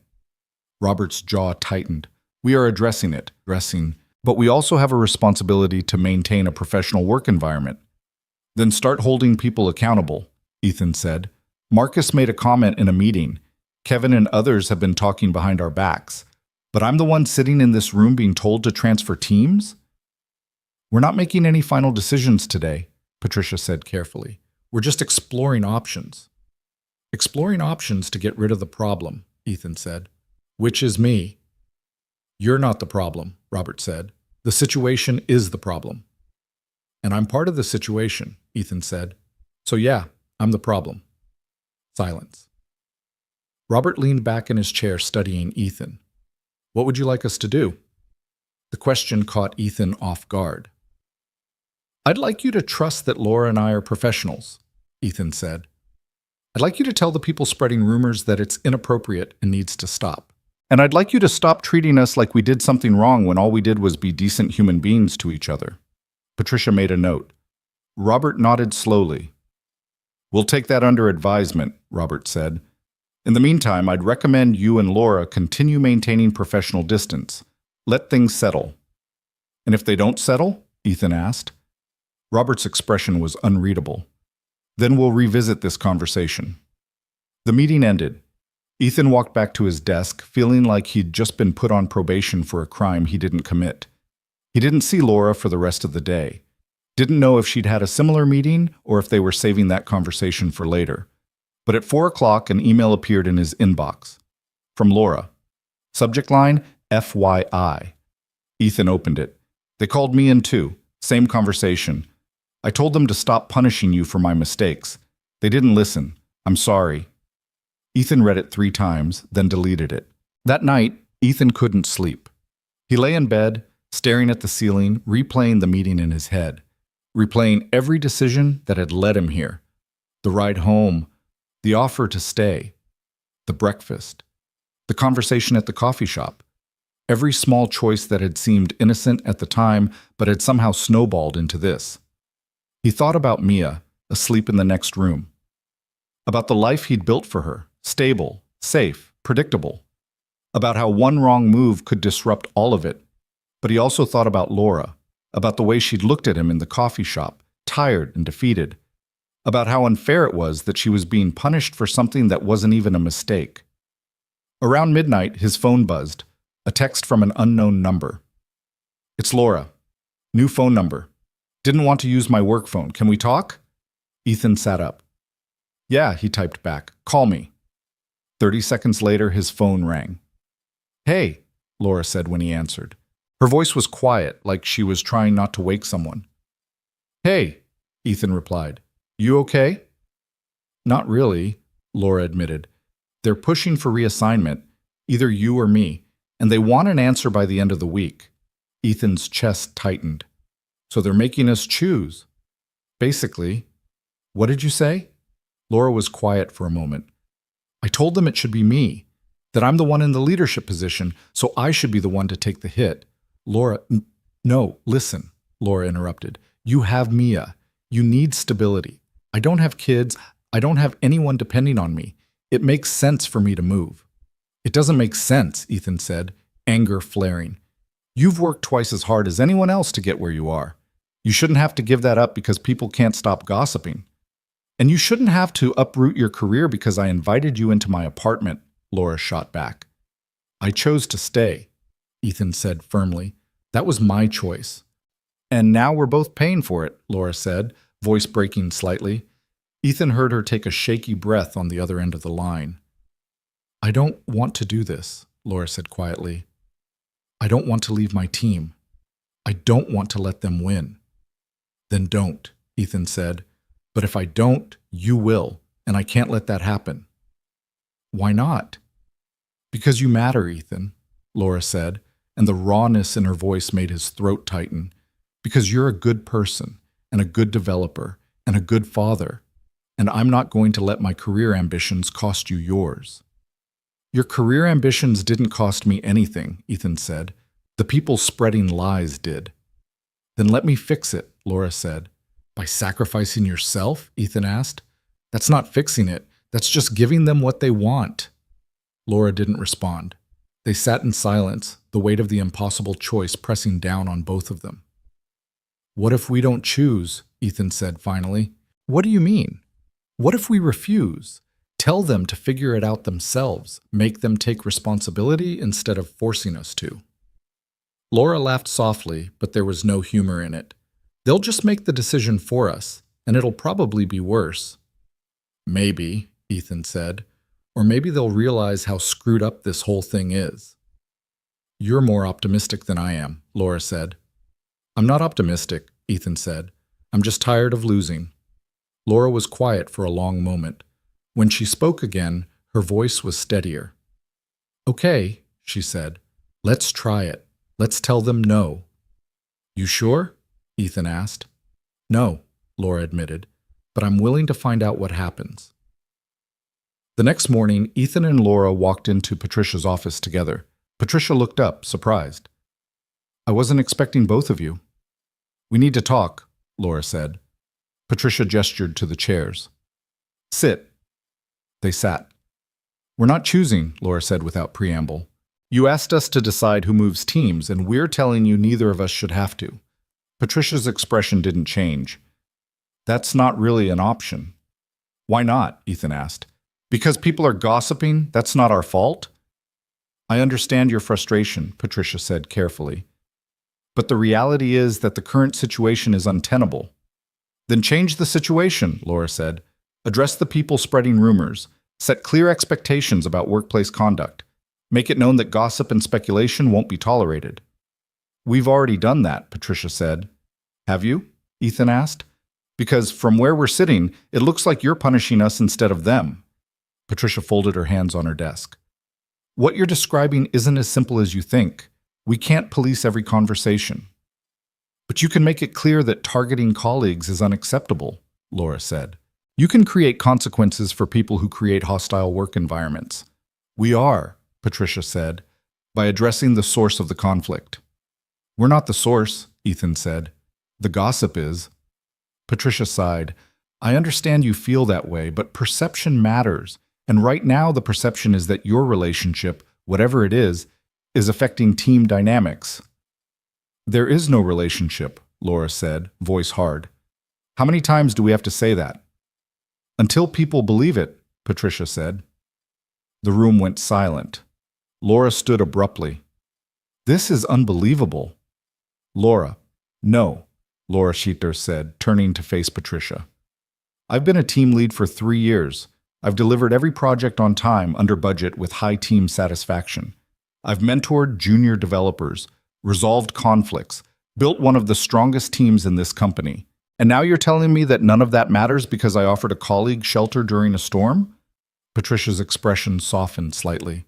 Robert's jaw tightened. We are addressing it, but we also have a responsibility to maintain a professional work environment. Then start holding people accountable, Ethan said. Marcus made a comment in a meeting. Kevin and others have been talking behind our backs. But I'm the one sitting in this room being told to transfer teams? We're not making any final decisions today, Patricia said carefully. We're just exploring options. Exploring options to get rid of the problem, Ethan said. Which is me. You're not the problem, Robert said. The situation is the problem. And I'm part of the situation, Ethan said. So yeah, I'm the problem. Silence. Robert leaned back in his chair studying Ethan. What would you like us to do? The question caught Ethan off guard. I'd like you to trust that Laura and I are professionals, Ethan said. I'd like you to tell the people spreading rumors that it's inappropriate and needs to stop. And I'd like you to stop treating us like we did something wrong when all we did was be decent human beings to each other. Patricia made a note. Robert nodded slowly. We'll take that under advisement, Robert said. In the meantime, I'd recommend you and Laura continue maintaining professional distance. Let things settle. And if they don't settle? Ethan asked. Robert's expression was unreadable. Then we'll revisit this conversation. The meeting ended. Ethan walked back to his desk, feeling like he'd just been put on probation for a crime he didn't commit. He didn't see Laura for the rest of the day. Didn't know if she'd had a similar meeting or if they were saving that conversation for later. But at 4 o'clock, an email appeared in his inbox. From Laura. Subject line, FYI. Ethan opened it. They called me in too. Same conversation. I told them to stop punishing you for my mistakes. They didn't listen. I'm sorry. Ethan read it 3 times, then deleted it. That night, Ethan couldn't sleep. He lay in bed, staring at the ceiling, replaying the meeting in his head, replaying every decision that had led him here. The ride home, the offer to stay, the breakfast, the conversation at the coffee shop, every small choice that had seemed innocent at the time but had somehow snowballed into this. He thought about Mia, asleep in the next room, about the life he'd built for her, stable, safe, predictable, about how one wrong move could disrupt all of it. But he also thought about Laura, about the way she'd looked at him in the coffee shop, tired and defeated, about how unfair it was that she was being punished for something that wasn't even a mistake. Around midnight, his phone buzzed, a text from an unknown number. It's Laura. New phone number. Didn't want to use my work phone. Can we talk? Ethan sat up. Yeah, he typed back. Call me. 30 seconds later, his phone rang. Hey, Laura said when he answered. Her voice was quiet, like she was trying not to wake someone. Hey, Ethan replied. You okay? Not really, Laura admitted. They're pushing for reassignment, either you or me, and they want an answer by the end of the week. Ethan's chest tightened. So they're making us choose. Basically. What did you say? Laura was quiet for a moment. I told them it should be me, that I'm the one in the leadership position, so I should be the one to take the hit. Laura, no, listen, Laura interrupted. You have Mia. You need stability. I don't have kids. I don't have anyone depending on me. It makes sense for me to move. It doesn't make sense, Ethan said, anger flaring. You've worked twice as hard as anyone else to get where you are. You shouldn't have to give that up because people can't stop gossiping. And you shouldn't have to uproot your career because I invited you into my apartment, Laura shot back. I chose to stay, Ethan said firmly. That was my choice. And now we're both paying for it, Laura said, voice breaking slightly. Ethan heard her take a shaky breath on the other end of the line. I don't want to do this, Laura said quietly. I don't want to leave my team. I don't want to let them win. Then don't, Ethan said. But if I don't, you will, and I can't let that happen. Why not? Because you matter, Ethan, Laura said, and the rawness in her voice made his throat tighten. Because you're a good person, and a good developer, and a good father, and I'm not going to let my career ambitions cost you yours. Your career ambitions didn't cost me anything, Ethan said. The people spreading lies did. Then let me fix it, Laura said. By sacrificing yourself? Ethan asked. That's not fixing it. That's just giving them what they want. Laura didn't respond. They sat in silence, the weight of the impossible choice pressing down on both of them. What if we don't choose? Ethan said finally. What do you mean? What if we refuse? Tell them to figure it out themselves, make them take responsibility instead of forcing us to. Laura laughed softly, but there was no humor in it. They'll just make the decision for us, and it'll probably be worse. Maybe, Ethan said, or maybe they'll realize how screwed up this whole thing is. You're more optimistic than I am, Laura said. I'm not optimistic, Ethan said. I'm just tired of losing. Laura was quiet for a long moment. When she spoke again, her voice was steadier. Okay, she said. Let's try it. Let's tell them no. You sure? Ethan asked. No, Laura admitted, but I'm willing to find out what happens. The next morning, Ethan and Laura walked into Patricia's office together. Patricia looked up, surprised. I wasn't expecting both of you. We need to talk, Laura said. Patricia gestured to the chairs. Sit. They sat. We're not choosing, Laura said without preamble. You asked us to decide who moves teams, and we're telling you neither of us should have to. Patricia's expression didn't change. That's not really an option. Why not? Ethan asked. Because people are gossiping, that's not our fault? I understand your frustration, Patricia said carefully. But the reality is that the current situation is untenable. Then change the situation, Laura said. Address the people spreading rumors. Set clear expectations about workplace conduct. Make it known that gossip and speculation won't be tolerated. We've already done that, Patricia said. Have you? Ethan asked. Because from where we're sitting, it looks like you're punishing us instead of them. Patricia folded her hands on her desk. What you're describing isn't as simple as you think. We can't police every conversation. But you can make it clear that targeting colleagues is unacceptable, Laura said. You can create consequences for people who create hostile work environments. We are, Patricia said, by addressing the source of the conflict. We're not the source, Ethan said. The gossip is. Patricia sighed. I understand you feel that way, but perception matters. And right now the perception is that your relationship, whatever it is affecting team dynamics. There is no relationship, Laura said, voice hard. How many times do we have to say that? Until people believe it, Patricia said. The room went silent. Laura stood abruptly. This is unbelievable. Laura. No, Laura Schechter said, turning to face Patricia. I've been a team lead for 3 years. I've delivered every project on time, under budget, with high team satisfaction. I've mentored junior developers, resolved conflicts, built one of the strongest teams in this company. And now you're telling me that none of that matters because I offered a colleague shelter during a storm? Patricia's expression softened slightly.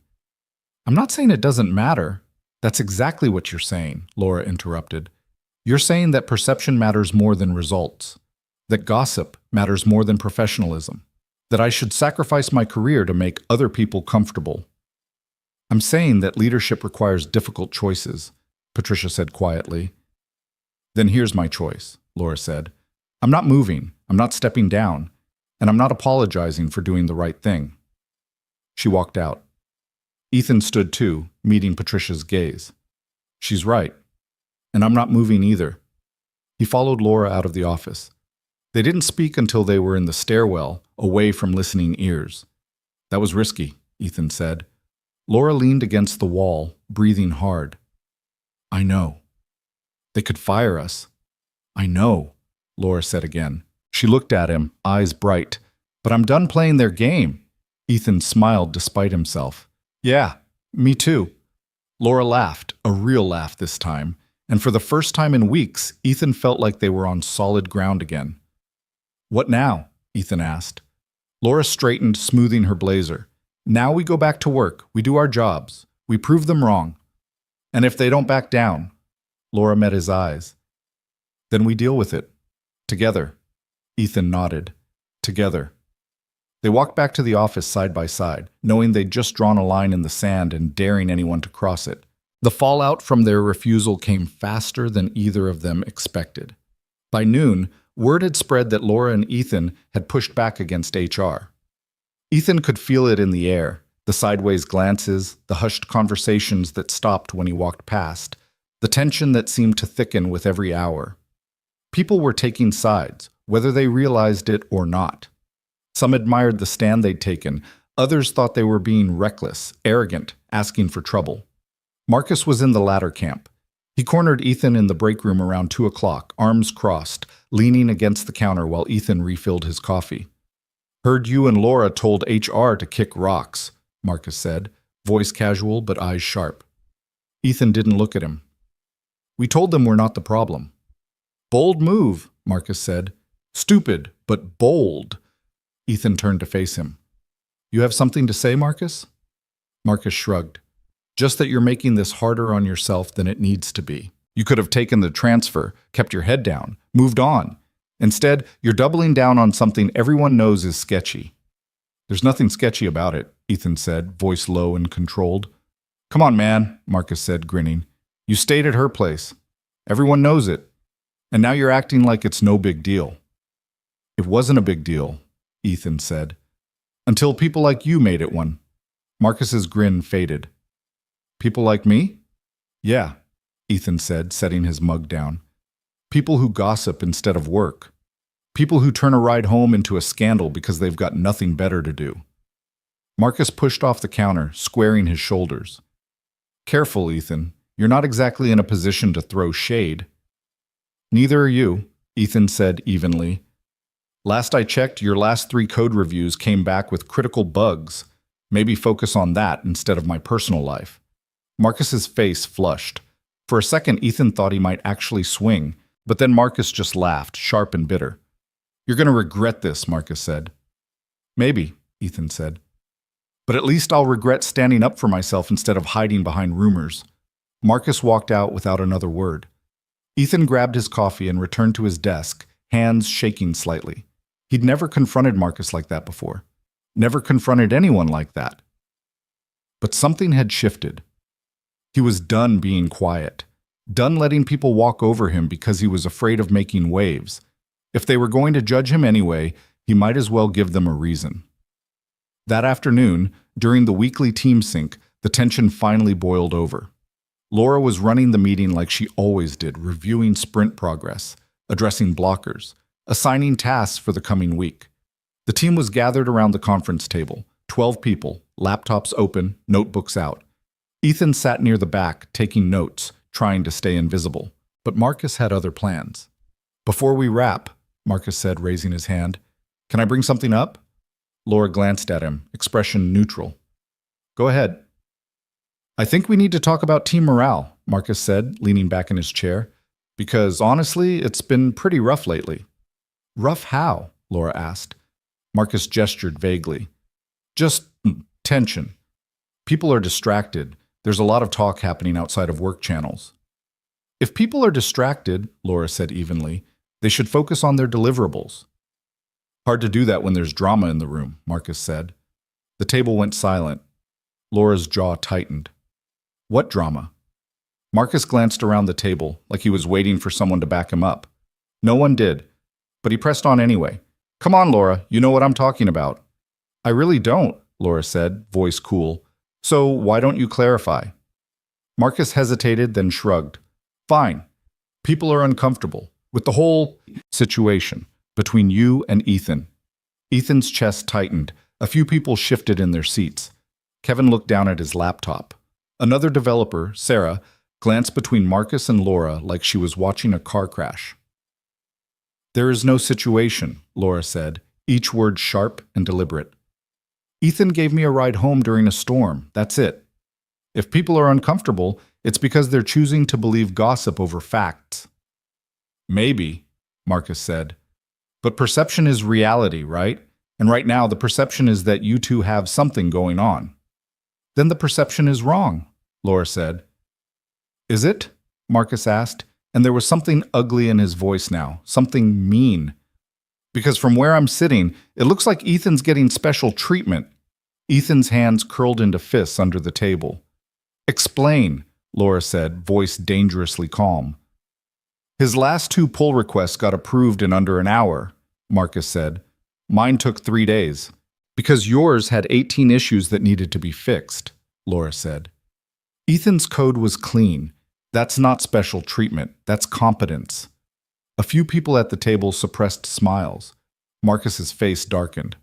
I'm not saying it doesn't matter. That's exactly what you're saying, Laura interrupted. You're saying that perception matters more than results, that gossip matters more than professionalism, that I should sacrifice my career to make other people comfortable. I'm saying that leadership requires difficult choices, Patricia said quietly. Then here's my choice, Laura said. I'm not moving, I'm not stepping down, and I'm not apologizing for doing the right thing. She walked out. Ethan stood too, meeting Patricia's gaze. She's right, and I'm not moving either. He followed Laura out of the office. They didn't speak until they were in the stairwell, away from listening ears. That was risky, Ethan said. Laura leaned against the wall, breathing hard. I know. They could fire us. I know, Laura said again. She looked at him, eyes bright. But I'm done playing their game. Ethan smiled despite himself. Yeah, me too. Laura laughed, a real laugh this time, and for the first time in weeks, Ethan felt like they were on solid ground again. What now? Ethan asked. Laura straightened, smoothing her blazer. Now we go back to work. We do our jobs. We prove them wrong. And if they don't back down, Laura met his eyes. Then we deal with it. Together. Ethan nodded. Together. They walked back to the office side by side, knowing they'd just drawn a line in the sand and daring anyone to cross it. The fallout from their refusal came faster than either of them expected. By noon, word had spread that Laura and Ethan had pushed back against HR. Ethan could feel it in the air, the sideways glances, the hushed conversations that stopped when he walked past, the tension that seemed to thicken with every hour. People were taking sides, whether they realized it or not. Some admired the stand they'd taken, others thought they were being reckless, arrogant, asking for trouble. Marcus was in the latter camp. He cornered Ethan in the break room around 2 o'clock, arms crossed, leaning against the counter while Ethan refilled his coffee. Heard you and Laura told HR to kick rocks, Marcus said, voice casual but eyes sharp. Ethan didn't look at him. We told them we're not the problem. Bold move, Marcus said. Stupid, but bold. Ethan turned to face him. You have something to say, Marcus? Marcus shrugged. Just that you're making this harder on yourself than it needs to be. You could have taken the transfer, kept your head down, moved on. Instead, you're doubling down on something everyone knows is sketchy. There's nothing sketchy about it, Ethan said, voice low and controlled. Come on, man, Marcus said, grinning. You stayed at her place. Everyone knows it. And now you're acting like it's no big deal. It wasn't a big deal, Ethan said. Until people like you made it one. Marcus's grin faded. People like me? Yeah, Ethan said, setting his mug down. People who gossip instead of work. People who turn a ride home into a scandal because they've got nothing better to do. Marcus pushed off the counter, squaring his shoulders. Careful, Ethan. You're not exactly in a position to throw shade. Neither are you, Ethan said evenly. Last I checked, your last 3 code reviews came back with critical bugs. Maybe focus on that instead of my personal life. Marcus's face flushed. For a second, Ethan thought he might actually swing, but then Marcus just laughed, sharp and bitter. You're going to regret this, Marcus said. Maybe, Ethan said. But at least I'll regret standing up for myself instead of hiding behind rumors. Marcus walked out without another word. Ethan grabbed his coffee and returned to his desk, hands shaking slightly. He'd never confronted Marcus like that before. Never confronted anyone like that. But something had shifted. He was done being quiet, done letting people walk over him because he was afraid of making waves. If they were going to judge him anyway, he might as well give them a reason. That afternoon, during the weekly team sync, the tension finally boiled over. Laura was running the meeting like she always did, reviewing sprint progress, addressing blockers, assigning tasks for the coming week. The team was gathered around the conference table, 12 people, laptops open, notebooks out. Ethan sat near the back, taking notes, trying to stay invisible. But Marcus had other plans. Before we wrap, Marcus said, raising his hand, can I bring something up? Laura glanced at him, expression neutral. Go ahead. I think we need to talk about team morale, Marcus said, leaning back in his chair, because honestly, it's been pretty rough lately. Rough how? Laura asked. Marcus gestured vaguely. Just tension. People are distracted. There's a lot of talk happening outside of work channels. If people are distracted, Laura said evenly, they should focus on their deliverables. Hard to do that when there's drama in the room, Marcus said. The table went silent. Laura's jaw tightened. What drama? Marcus glanced around the table like he was waiting for someone to back him up. No one did, but he pressed on anyway. Come on, Laura, you know what I'm talking about. I really don't, Laura said, voice cool. So why don't you clarify? Marcus hesitated, then shrugged. Fine. People are uncomfortable with the whole situation between you and Ethan. Ethan's chest tightened. A few people shifted in their seats. Kevin looked down at his laptop. Another developer, Sarah, glanced between Marcus and Laura like she was watching a car crash. There is no situation, Laura said, each word sharp and deliberate. Ethan gave me a ride home during a storm. That's it. If people are uncomfortable, it's because they're choosing to believe gossip over facts. Maybe, Marcus said. But perception is reality, right? And right now, the perception is that you two have something going on. Then the perception is wrong, Laura said. Is it? Marcus asked, and there was something ugly in his voice now, something mean. Because from where I'm sitting, it looks like Ethan's getting special treatment. Ethan's hands curled into fists under the table. Explain, Laura said, voice dangerously calm. His last 2 pull requests got approved in under an hour, Marcus said. Mine took 3 days. Because yours had 18 issues that needed to be fixed, Laura said. Ethan's code was clean. That's not special treatment. That's competence. A few people at the table suppressed smiles. Marcus's face darkened.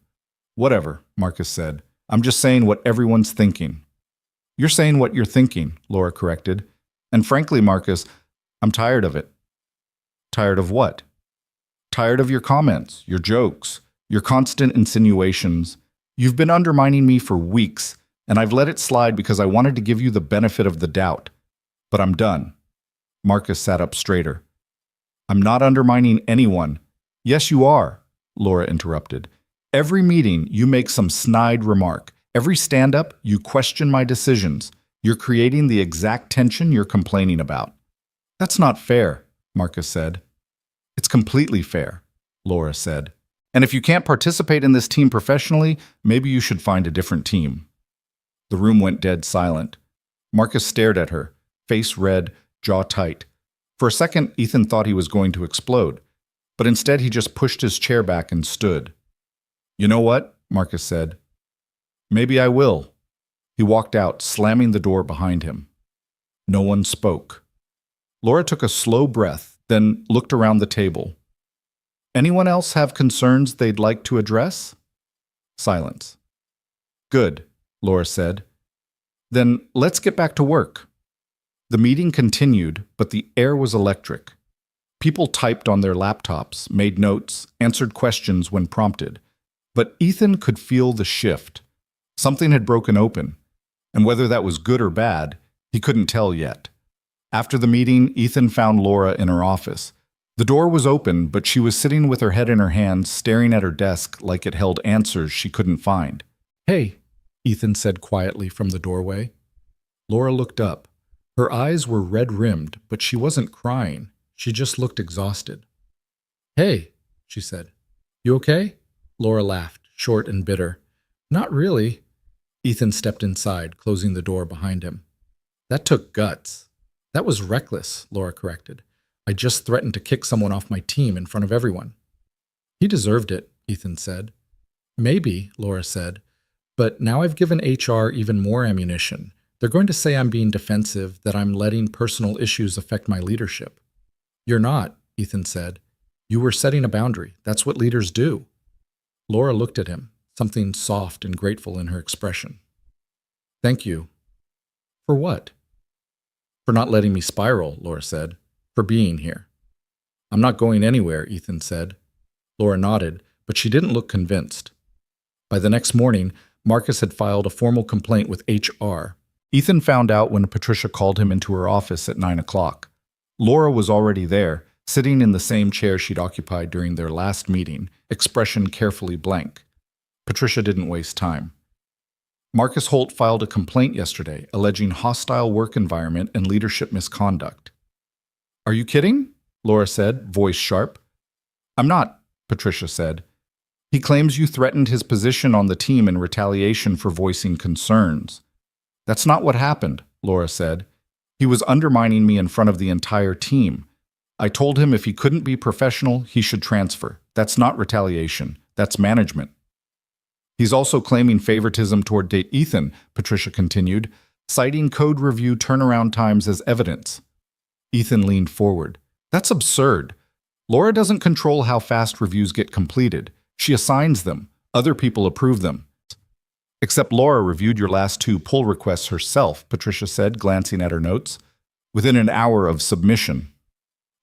Whatever, Marcus said. I'm just saying what everyone's thinking. You're saying what you're thinking, Laura corrected. And frankly, Marcus, I'm tired of it. Tired of what? Tired of your comments, your jokes, your constant insinuations. You've been undermining me for weeks, and I've let it slide because I wanted to give you the benefit of the doubt. But I'm done. Marcus sat up straighter. I'm not undermining anyone. Yes, you are, Laura interrupted. Every meeting, you make some snide remark. Every stand-up, you question my decisions. You're creating the exact tension you're complaining about. That's not fair, Marcus said. It's completely fair, Laura said. And if you can't participate in this team professionally, maybe you should find a different team. The room went dead silent. Marcus stared at her, face red, jaw tight. For a second, Ethan thought he was going to explode, but instead he just pushed his chair back and stood. You know what? Marcus said. Maybe I will. He walked out, slamming the door behind him. No one spoke. Laura took a slow breath, then looked around the table. Anyone else have concerns they'd like to address? Silence. Good, Laura said. Then let's get back to work. The meeting continued, but the air was electric. People typed on their laptops, made notes, answered questions when prompted. But Ethan could feel the shift. Something had broken open, and whether that was good or bad, he couldn't tell yet. After the meeting, Ethan found Laura in her office. The door was open, but she was sitting with her head in her hands, staring at her desk like it held answers she couldn't find. Hey, Ethan said quietly from the doorway. Laura looked up. Her eyes were red-rimmed, but she wasn't crying. She just looked exhausted. Hey, she said. You okay? Laura laughed, short and bitter. Not really. Ethan stepped inside, closing the door behind him. That took guts. That was reckless, Laura corrected. I just threatened to kick someone off my team in front of everyone. He deserved it, Ethan said. Maybe, Laura said. But now I've given HR even more ammunition. They're going to say I'm being defensive, that I'm letting personal issues affect my leadership. You're not, Ethan said. You were setting a boundary. That's what leaders do. Laura looked at him, something soft and grateful in her expression. Thank you. For what? For not letting me spiral, Laura said. For being here. I'm not going anywhere, Ethan said. Laura nodded, but she didn't look convinced. By the next morning, Marcus had filed a formal complaint with HR. Ethan found out when Patricia called him into her office at 9 o'clock. Laura was already there, sitting in the same chair she'd occupied during their last meeting, expression carefully blank. Patricia didn't waste time. Marcus Holt filed a complaint yesterday, alleging hostile work environment and leadership misconduct. Are you kidding? Laura said, voice sharp. I'm not, Patricia said. He claims you threatened his position on the team in retaliation for voicing concerns. That's not what happened, Laura said. He was undermining me in front of the entire team. I told him if he couldn't be professional, he should transfer. That's not retaliation. That's management. He's also claiming favoritism toward Ethan, Patricia continued, citing code review turnaround times as evidence. Ethan leaned forward. That's absurd. Laura doesn't control how fast reviews get completed. She assigns them. Other people approve them. Except Laura reviewed your last 2 pull requests herself, Patricia said, glancing at her notes, within an hour of submission.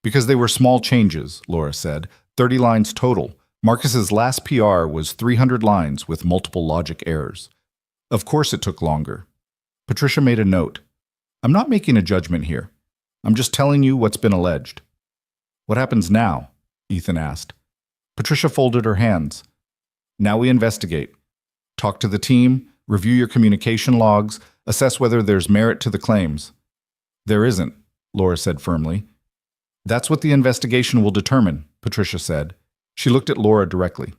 Because they were small changes, Laura said, 30 lines total, Marcus's last PR was 300 lines with multiple logic errors. Of course it took longer. Patricia made a note. I'm not making a judgment here. I'm just telling you what's been alleged. What happens now? Ethan asked. Patricia folded her hands. Now we investigate. Talk to the team, review your communication logs, assess whether there's merit to the claims. There isn't, Laura said firmly. That's what the investigation will determine, Patricia said. She looked at Laura directly.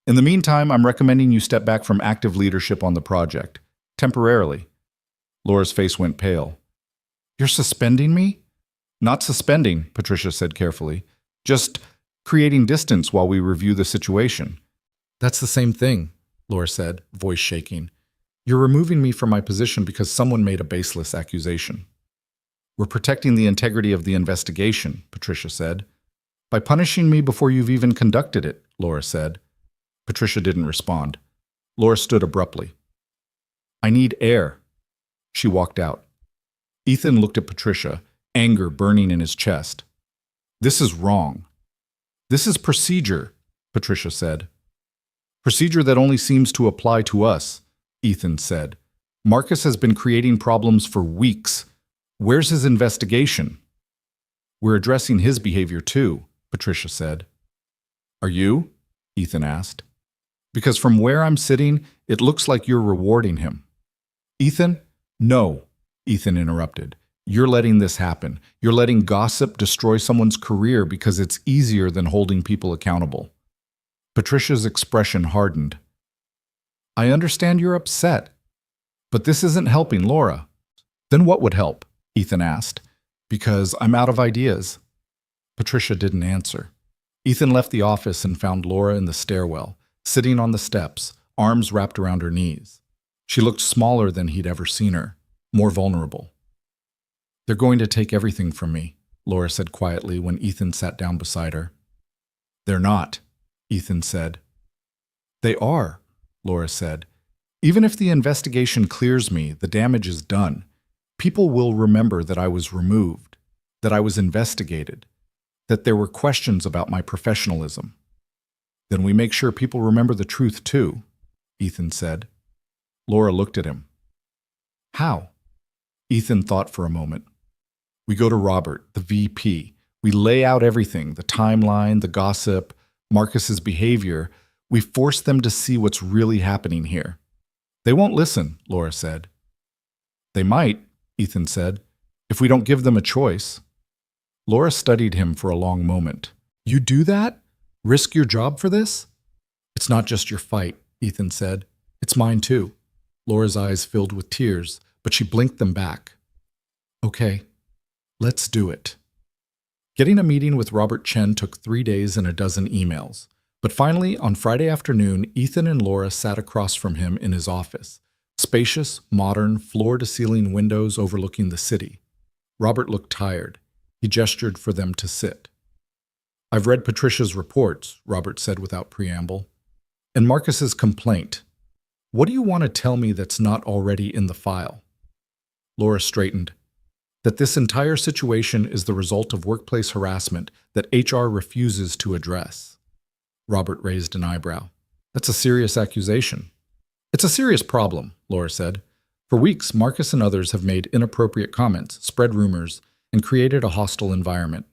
In the meantime, I'm recommending you step back from active leadership on the project, temporarily. Laura's face went pale. You're suspending me? Not suspending, Patricia said carefully. Just creating distance while we review the situation. That's the same thing, Laura said, voice shaking. You're removing me from my position because someone made a baseless accusation. We're protecting the integrity of the investigation, Patricia said. By punishing me before you've even conducted it, Laura said. Patricia didn't respond. Laura stood abruptly. I need air. She walked out. Ethan looked at Patricia, anger burning in his chest. This is wrong. This is procedure, Patricia said. Procedure that only seems to apply to us, Ethan said. Marcus has been creating problems for weeks. Where's his investigation? We're addressing his behavior too, Patricia said. Are you? Ethan asked. Because from where I'm sitting, it looks like you're rewarding him. Ethan? No, Ethan interrupted. You're letting this happen. You're letting gossip destroy someone's career because it's easier than holding people accountable. Patricia's expression hardened. I understand you're upset, but this isn't helping Laura. Then what would help? Ethan asked. Because I'm out of ideas. Patricia didn't answer. Ethan left the office and found Laura in the stairwell, sitting on the steps, arms wrapped around her knees. She looked smaller than he'd ever seen her, more vulnerable. They're going to take everything from me, Laura said quietly when Ethan sat down beside her. They're not, Ethan said. They are, Laura said. Even if the investigation clears me, the damage is done. People will remember that I was removed, that I was investigated, that there were questions about my professionalism. Then we make sure people remember the truth too, Ethan said. Laura looked at him. How? Ethan thought for a moment. We go to Robert, the VP. We lay out everything, the timeline, the gossip, Marcus's behavior. We force them to see what's really happening here. They won't listen, Laura said. They might, Ethan said, if we don't give them a choice. Laura studied him for a long moment. You do that? Risk your job for this? It's not just your fight, Ethan said. It's mine too. Laura's eyes filled with tears, but she blinked them back. Okay, let's do it. Getting a meeting with Robert Chen took 3 days and a dozen emails. But finally, on Friday afternoon, Ethan and Laura sat across from him in his office. Spacious, modern, floor-to-ceiling windows overlooking the city. Robert looked tired. He gestured for them to sit. I've read Patricia's reports, Robert said without preamble. And Marcus's complaint. What do you want to tell me that's not already in the file? Laura straightened. That this entire situation is the result of workplace harassment that HR refuses to address. Robert raised an eyebrow. That's a serious accusation. It's a serious problem, Laura said. For weeks, Marcus and others have made inappropriate comments, spread rumors, and created a hostile environment.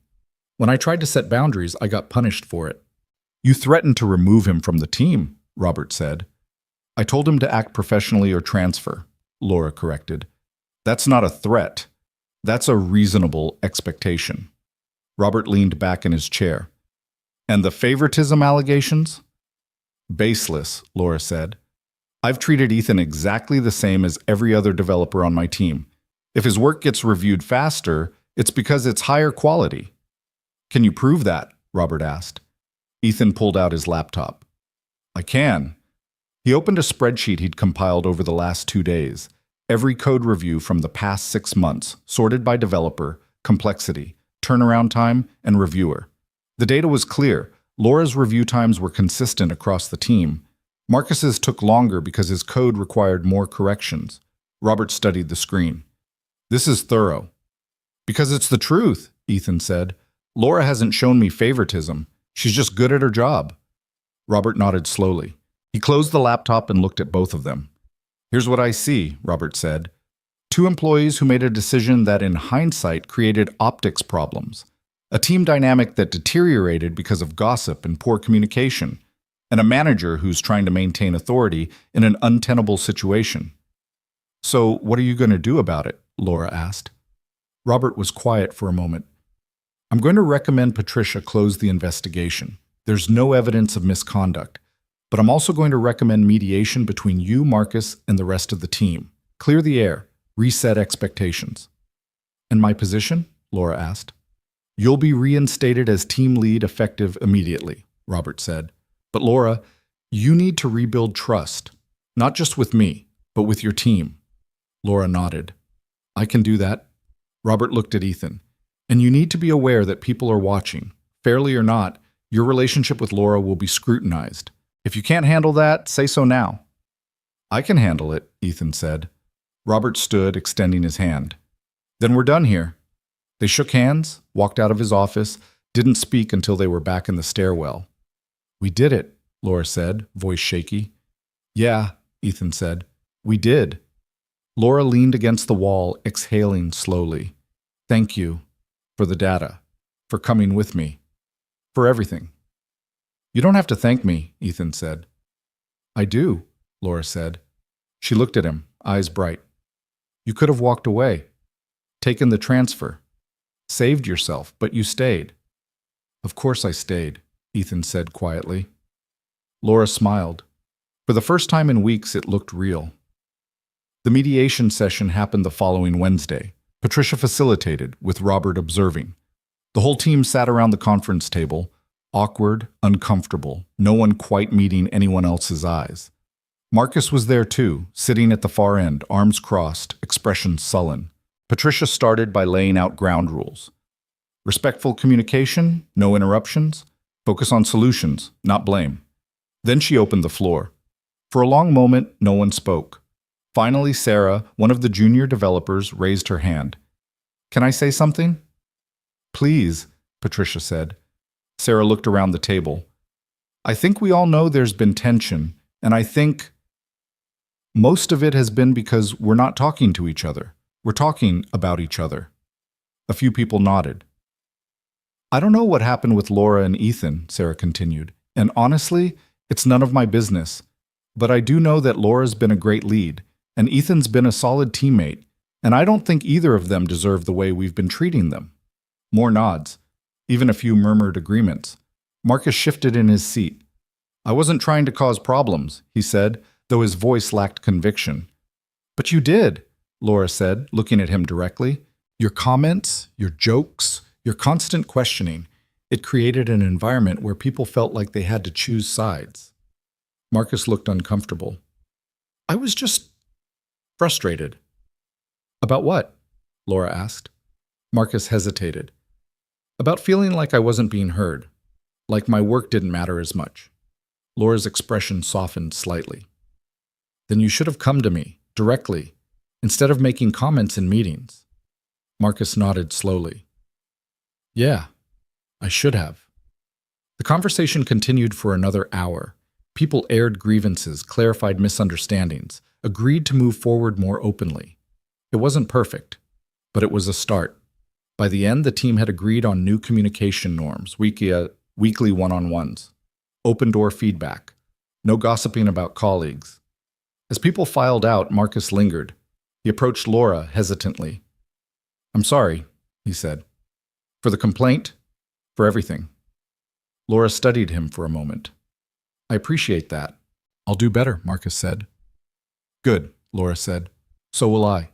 When I tried to set boundaries, I got punished for it. You threatened to remove him from the team, Robert said. I told him to act professionally or transfer, Laura corrected. That's not a threat. That's a reasonable expectation. Robert leaned back in his chair. And the favoritism allegations? Baseless, Laura said. I've treated Ethan exactly the same as every other developer on my team. If his work gets reviewed faster, it's because it's higher quality. Can you prove that? Robert asked. Ethan pulled out his laptop. I can. He opened a spreadsheet he'd compiled over the last 2 days. Every code review from the past 6 months, sorted by developer, complexity, turnaround time, and reviewer. The data was clear. Laura's review times were consistent across the team. Marcus's took longer because his code required more corrections. Robert studied the screen. This is thorough. Because it's the truth, Ethan said. Laura hasn't shown me favoritism. She's just good at her job. Robert nodded slowly. He closed the laptop and looked at both of them. Here's what I see, Robert said. Two employees who made a decision that in hindsight created optics problems. A team dynamic that deteriorated because of gossip and poor communication. And a manager who's trying to maintain authority in an untenable situation. So, what are you going to do about it? Laura asked. Robert was quiet for a moment. I'm going to recommend Patricia close the investigation. There's no evidence of misconduct. But I'm also going to recommend mediation between you, Marcus, and the rest of the team. Clear the air. Reset expectations. And my position? Laura asked. You'll be reinstated as team lead effective immediately, Robert said. But Laura, you need to rebuild trust. Not just with me, but with your team. Laura nodded. I can do that. Robert looked at Ethan. And you need to be aware that people are watching. Fairly or not, your relationship with Laura will be scrutinized. If you can't handle that, say so now. I can handle it, Ethan said. Robert stood, extending his hand. Then we're done here. They shook hands, walked out of his office, didn't speak until they were back in the stairwell. We did it, Laura said, voice shaky. Yeah, Ethan said. We did. Laura leaned against the wall, exhaling slowly. Thank you. For the data. For coming with me. For everything. You don't have to thank me, Ethan said. I do, Laura said. She looked at him, eyes bright. You could have walked away. Taken the transfer. Saved yourself, but you stayed. Of course I stayed, Ethan said quietly. Laura smiled. For the first time in weeks, it looked real. The mediation session happened the following Wednesday. Patricia facilitated, with Robert observing. The whole team sat around the conference table, awkward, uncomfortable, no one quite meeting anyone else's eyes. Marcus was there too, sitting at the far end, arms crossed, expression sullen. Patricia started by laying out ground rules. Respectful communication, no interruptions, focus on solutions, not blame. Then she opened the floor. For a long moment, no one spoke. Finally, Sarah, one of the junior developers, raised her hand. Can I say something? Please, Patricia said. Sarah looked around the table. I think we all know there's been tension, and I think most of it has been because we're not talking to each other. We're talking about each other. A few people nodded. I don't know what happened with Laura and Ethan, Sarah continued, and honestly, it's none of my business. But I do know that Laura's been a great lead, and Ethan's been a solid teammate, and I don't think either of them deserve the way we've been treating them. More nods. Even a few murmured agreements. Marcus shifted in his seat. I wasn't trying to cause problems, he said, though his voice lacked conviction. But you did, Laura said, looking at him directly. Your comments, your jokes, your constant questioning, it created an environment where people felt like they had to choose sides. Marcus looked uncomfortable. I was just frustrated. About what? Laura asked. Marcus hesitated. About feeling like I wasn't being heard, like my work didn't matter as much. Laura's expression softened slightly. Then you should have come to me, directly, instead of making comments in meetings. Marcus nodded slowly. Yeah, I should have. The conversation continued for another hour. People aired grievances, clarified misunderstandings, agreed to move forward more openly. It wasn't perfect, but it was a start. By the end, the team had agreed on new communication norms, weekly one-on-ones, open-door feedback, no gossiping about colleagues. As people filed out, Marcus lingered. He approached Laura hesitantly. I'm sorry, he said. For the complaint, for everything. Laura studied him for a moment. I appreciate that. I'll do better, Marcus said. Good, Laura said. So will I.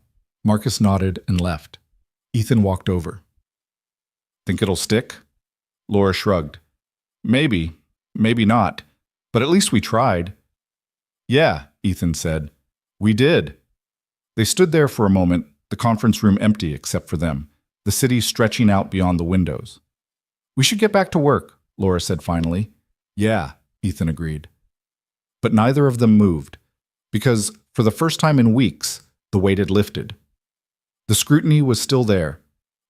Marcus nodded and left. Ethan walked over. Think it'll stick? Laura shrugged. Maybe, maybe not, but at least we tried. Yeah, Ethan said. We did. They stood there for a moment, the conference room empty except for them, the city stretching out beyond the windows. We should get back to work, Laura said finally. Yeah, Ethan agreed. But neither of them moved, because for the first time in weeks, the weight had lifted. The scrutiny was still there,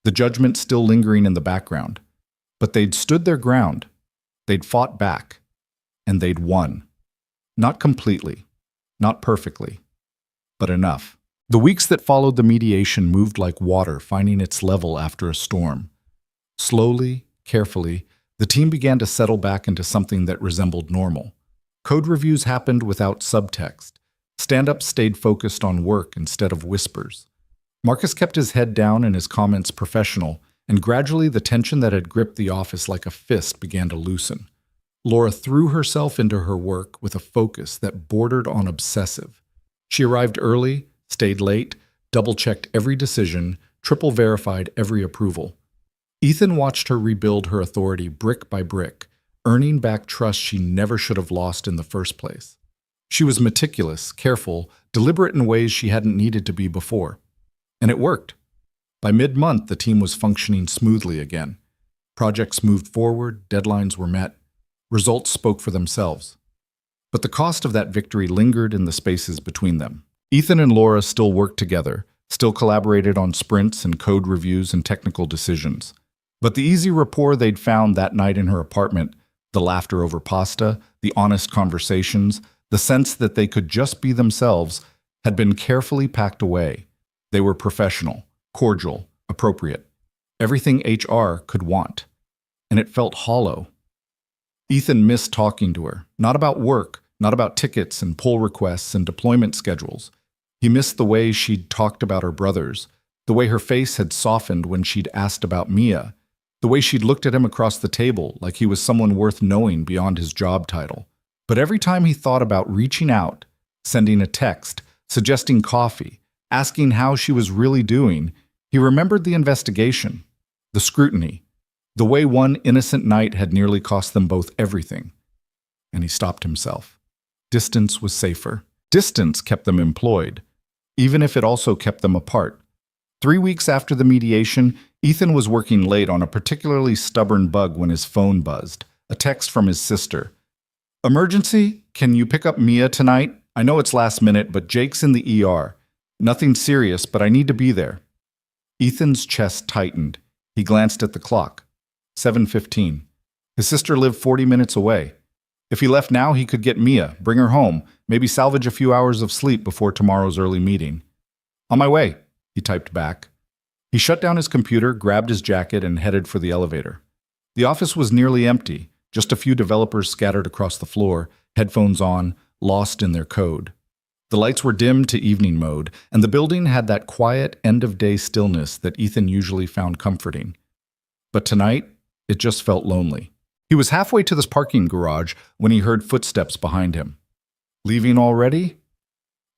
the judgment still lingering in the background, but they'd stood their ground. They'd fought back. and they'd won. Not completely, not perfectly, but enough. The weeks that followed the mediation moved like water finding its level after a storm. Slowly, carefully, the team began to settle back into something that resembled normal. Code reviews happened without subtext. Stand-ups stayed focused on work instead of whispers. Marcus kept his head down and his comments professional, and gradually the tension that had gripped the office like a fist began to loosen. Laura threw herself into her work with a focus that bordered on obsessive. She arrived early, stayed late, double-checked every decision, triple-verified every approval. Ethan watched her rebuild her authority brick by brick, earning back trust she never should have lost in the first place. She was meticulous, careful, deliberate in ways she hadn't needed to be before. And it worked. By mid-month, the team was functioning smoothly again. Projects moved forward, deadlines were met, results spoke for themselves. But the cost of that victory lingered in the spaces between them. Ethan and Laura still worked together, still collaborated on sprints and code reviews and technical decisions. But the easy rapport they'd found that night in her apartment, the laughter over pasta, the honest conversations, the sense that they could just be themselves, had been carefully packed away. They were professional, cordial, appropriate. Everything HR could want. And it felt hollow. Ethan missed talking to her, not about work, not about tickets and pull requests and deployment schedules. He missed the way she'd talked about her brothers, the way her face had softened when she'd asked about Mia, the way she'd looked at him across the table like he was someone worth knowing beyond his job title. But every time he thought about reaching out, sending a text, suggesting coffee, asking how she was really doing, he remembered the investigation, the scrutiny, the way one innocent night had nearly cost them both everything. And he stopped himself. Distance was safer. Distance kept them employed, even if it also kept them apart. 3 weeks after the mediation, Ethan was working late on a particularly stubborn bug when his phone buzzed, a text from his sister. "Emergency? Can you pick up Mia tonight? I know it's last minute, but Jake's in the ER. Nothing serious, but I need to be there." Ethan's chest tightened. He glanced at the clock. 7:15. His sister lived 40 minutes away. If he left now, he could get Mia, bring her home, maybe salvage a few hours of sleep before tomorrow's early meeting. "On my way," he typed back. He shut down his computer, grabbed his jacket, and headed for the elevator. The office was nearly empty, just a few developers scattered across the floor, headphones on, lost in their code. The lights were dimmed to evening mode, and the building had that quiet, end-of-day stillness that Ethan usually found comforting. But tonight, it just felt lonely. He was halfway to this parking garage when he heard footsteps behind him. "Leaving already?"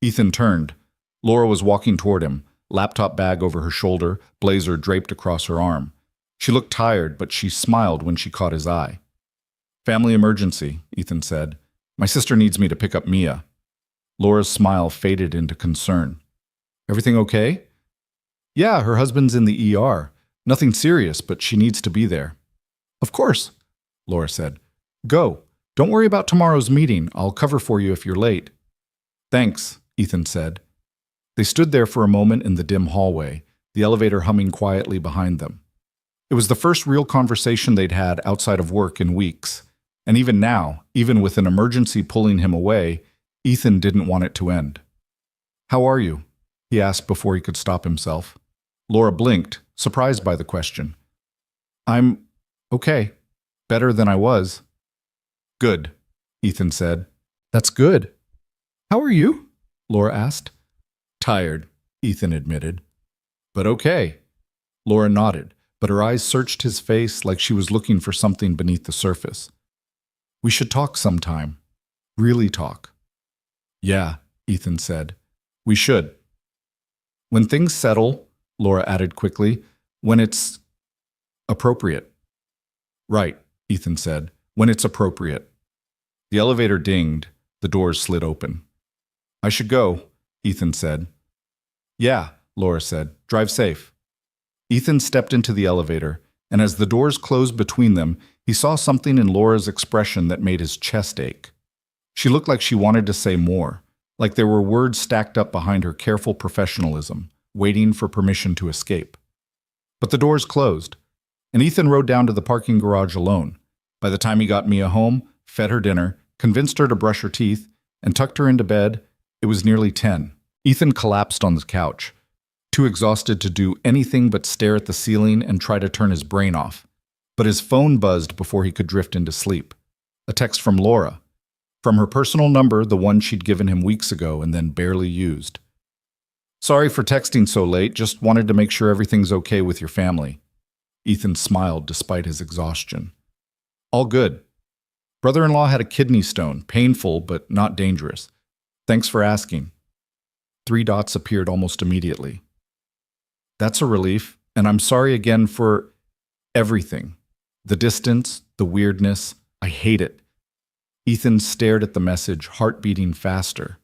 Ethan turned. Laura was walking toward him, laptop bag over her shoulder, blazer draped across her arm. She looked tired, but she smiled when she caught his eye. "Family emergency," Ethan said. "My sister needs me to pick up Mia." Laura's smile faded into concern. "Everything okay?" "Yeah, her husband's in the ER. Nothing serious, but she needs to be there." "Of course," Laura said. "Go. Don't worry about tomorrow's meeting. I'll cover for you if you're late." "Thanks," Ethan said. They stood there for a moment in the dim hallway, the elevator humming quietly behind them. It was the first real conversation they'd had outside of work in weeks. And even now, even with an emergency pulling him away, Ethan didn't want it to end. "How are you?" he asked before he could stop himself. Laura blinked, surprised by the question. "I'm okay. Better than I was." "Good," Ethan said. "That's good." "How are you?" Laura asked. "Tired," Ethan admitted. "But okay." Laura nodded, but her eyes searched his face like she was looking for something beneath the surface. "We should talk sometime. Really talk." "Yeah," Ethan said. "We should." "When things settle," Laura added quickly, "when it's appropriate." "Right," Ethan said, "when it's appropriate." The elevator dinged. The doors slid open. "I should go," Ethan said. "Yeah," Laura said. "Drive safe." Ethan stepped into the elevator, and as the doors closed between them, he saw something in Laura's expression that made his chest ache. She looked like she wanted to say more, like there were words stacked up behind her careful professionalism, waiting for permission to escape. But the doors closed, and Ethan rode down to the parking garage alone. By the time he got Mia home, fed her dinner, convinced her to brush her teeth, and tucked her into bed. It was nearly 10. Ethan collapsed on the couch, too exhausted to do anything but stare at the ceiling and try to turn his brain off. But his phone buzzed before he could drift into sleep. A text from Laura. From her personal number, the one she'd given him weeks ago and then barely used. "Sorry for texting so late, just wanted to make sure everything's okay with your family." Ethan smiled despite his exhaustion. "All good. Brother-in-law had a kidney stone, painful but not dangerous. Thanks for asking." 3 dots appeared almost immediately. "That's a relief, and I'm sorry again for everything. The distance, the weirdness, I hate it." Ethan stared at the message, heart beating faster.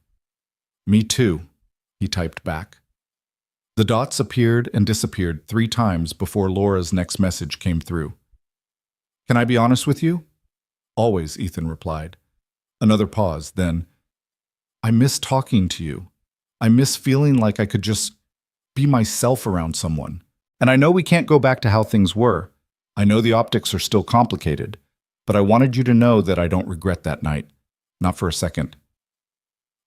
"Me too," he typed back. The dots appeared and disappeared 3 times before Laura's next message came through. "Can I be honest with you?" "Always," Ethan replied. Another pause, then, "I miss talking to you. I miss feeling like I could just be myself around someone. And I know we can't go back to how things were. I know the optics are still complicated, but I wanted you to know that I don't regret that night. Not for a second."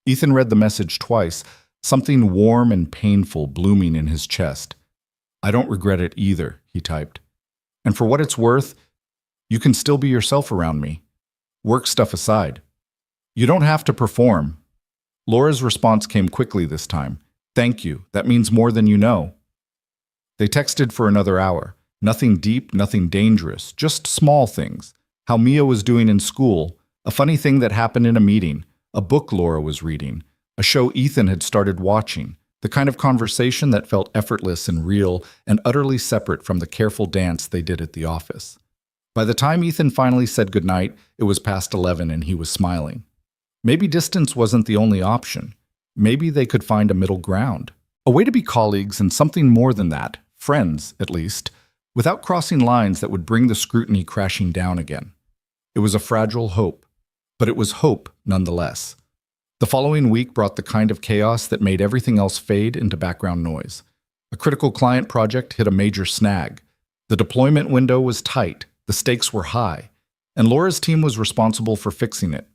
Ethan read the message twice, something warm and painful blooming in his chest. "I don't regret it either," he typed. "And for what it's worth, you can still be yourself around me. Work stuff aside. You don't have to perform." Laura's response came quickly this time. "Thank you. That means more than you know." They texted for another hour. Nothing deep, nothing dangerous, just small things. How Mia was doing in school, a funny thing that happened in a meeting, a book Laura was reading, a show Ethan had started watching, the kind of conversation that felt effortless and real and utterly separate from the careful dance they did at the office. By the time Ethan finally said goodnight, it was past 11 and he was smiling. Maybe distance wasn't the only option. Maybe they could find a middle ground. A way to be colleagues and something more than that, friends at least, without crossing lines that would bring the scrutiny crashing down again. It was a fragile hope, but it was hope nonetheless. The following week brought the kind of chaos that made everything else fade into background noise. A critical client project hit a major snag. The deployment window was tight, the stakes were high, and Laura's team was responsible for fixing it.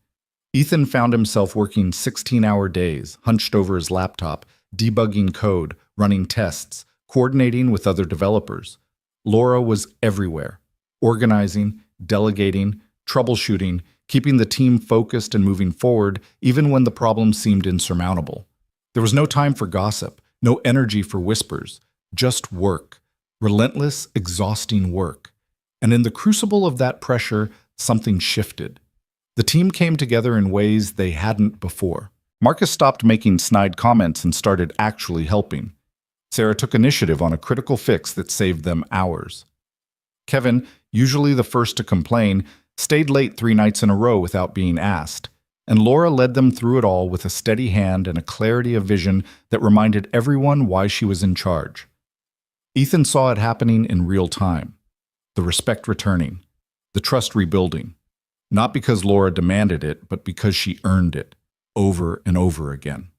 Ethan found himself working 16-hour days, hunched over his laptop, debugging code, running tests, coordinating with other developers. Laura was everywhere, organizing, delegating, troubleshooting, keeping the team focused and moving forward even when the problem seemed insurmountable. There was no time for gossip, no energy for whispers, just work, relentless, exhausting work. And in the crucible of that pressure, something shifted. The team came together in ways they hadn't before. Marcus stopped making snide comments and started actually helping. Sarah took initiative on a critical fix that saved them hours. Kevin, usually the first to complain, stayed late 3 nights in a row without being asked, and Laura led them through it all with a steady hand and a clarity of vision that reminded everyone why she was in charge. Ethan saw it happening in real time, the respect returning, the trust rebuilding, not because Laura demanded it, but because she earned it, over and over again.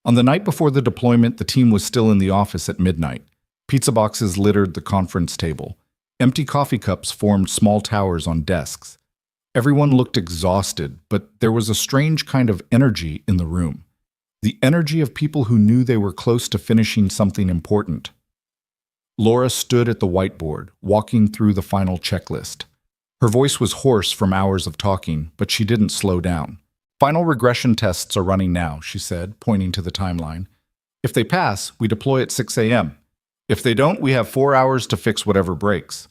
On the night before the deployment, the team was still in the office at midnight. Pizza boxes littered the conference table. Empty coffee cups formed small towers on desks. Everyone looked exhausted, but there was a strange kind of energy in the room. The energy of people who knew they were close to finishing something important. Laura stood at the whiteboard, walking through the final checklist. Her voice was hoarse from hours of talking, but she didn't slow down. "Final regression tests are running now," she said, pointing to the timeline. "If they pass, we deploy at 6 a.m. If they don't, we have 4 hours to fix whatever breaks."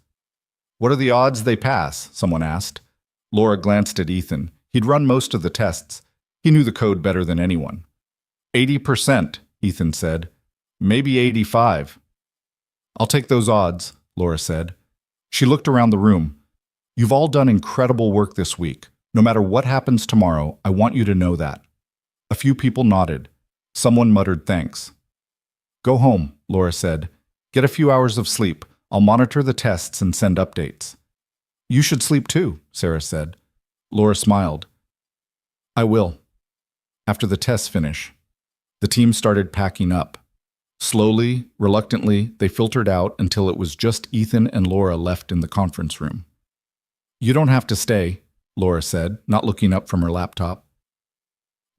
"What are the odds they pass?" someone asked. Laura glanced at Ethan. He'd run most of the tests. He knew the code better than anyone. 80%, Ethan said. "Maybe 85. "I'll take those odds," Laura said. She looked around the room. "You've all done incredible work this week. No matter what happens tomorrow, I want you to know that." A few people nodded. Someone muttered thanks. "Go home," Laura said. "Get a few hours of sleep. I'll monitor the tests and send updates." "You should sleep too," Sarah said. Laura smiled. "I will." After the tests finish, the team started packing up. Slowly, reluctantly, they filtered out until it was just Ethan and Laura left in the conference room. "You don't have to stay. Laura said, not looking up from her laptop.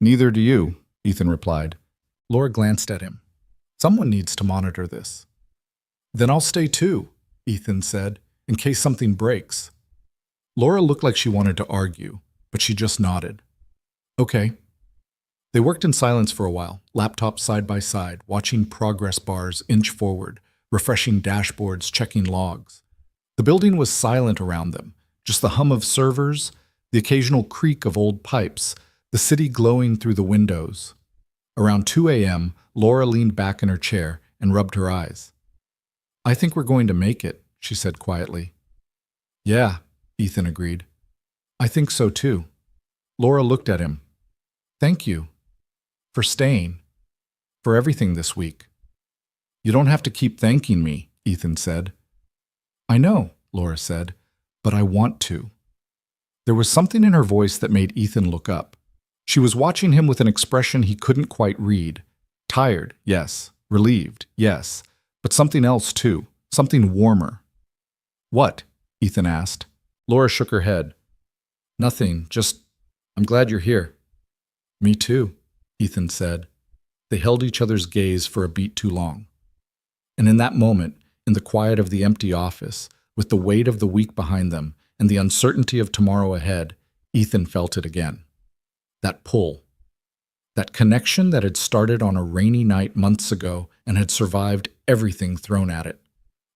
Neither do you, Ethan replied. Laura glanced at him. Someone needs to monitor this. Then I'll stay too, Ethan said, in case something breaks. Laura looked like she wanted to argue, but she just nodded. Okay. They worked in silence for a while, laptops side by side, watching progress bars inch forward, refreshing dashboards, checking logs. The building was silent around them, just the hum of servers, the occasional creak of old pipes, the city glowing through the windows. Around 2 a.m., Laura leaned back in her chair and rubbed her eyes. I think we're going to make it, she said quietly. Yeah, Ethan agreed. I think so too. Laura looked at him. Thank you. For staying. For everything this week. You don't have to keep thanking me, Ethan said. I know, Laura said, but I want to. There was something in her voice that made Ethan look up. She was watching him with an expression he couldn't quite read. Tired, yes. Relieved, yes. But something else too. Something warmer. What? Ethan asked. Laura shook her head. Nothing, just, I'm glad you're here. Me too, Ethan said. They held each other's gaze for a beat too long. And in that moment, in the quiet of the empty office, with the weight of the week behind them and the uncertainty of tomorrow ahead, Ethan felt it again. That pull. That connection that had started on a rainy night months ago and had survived everything thrown at it.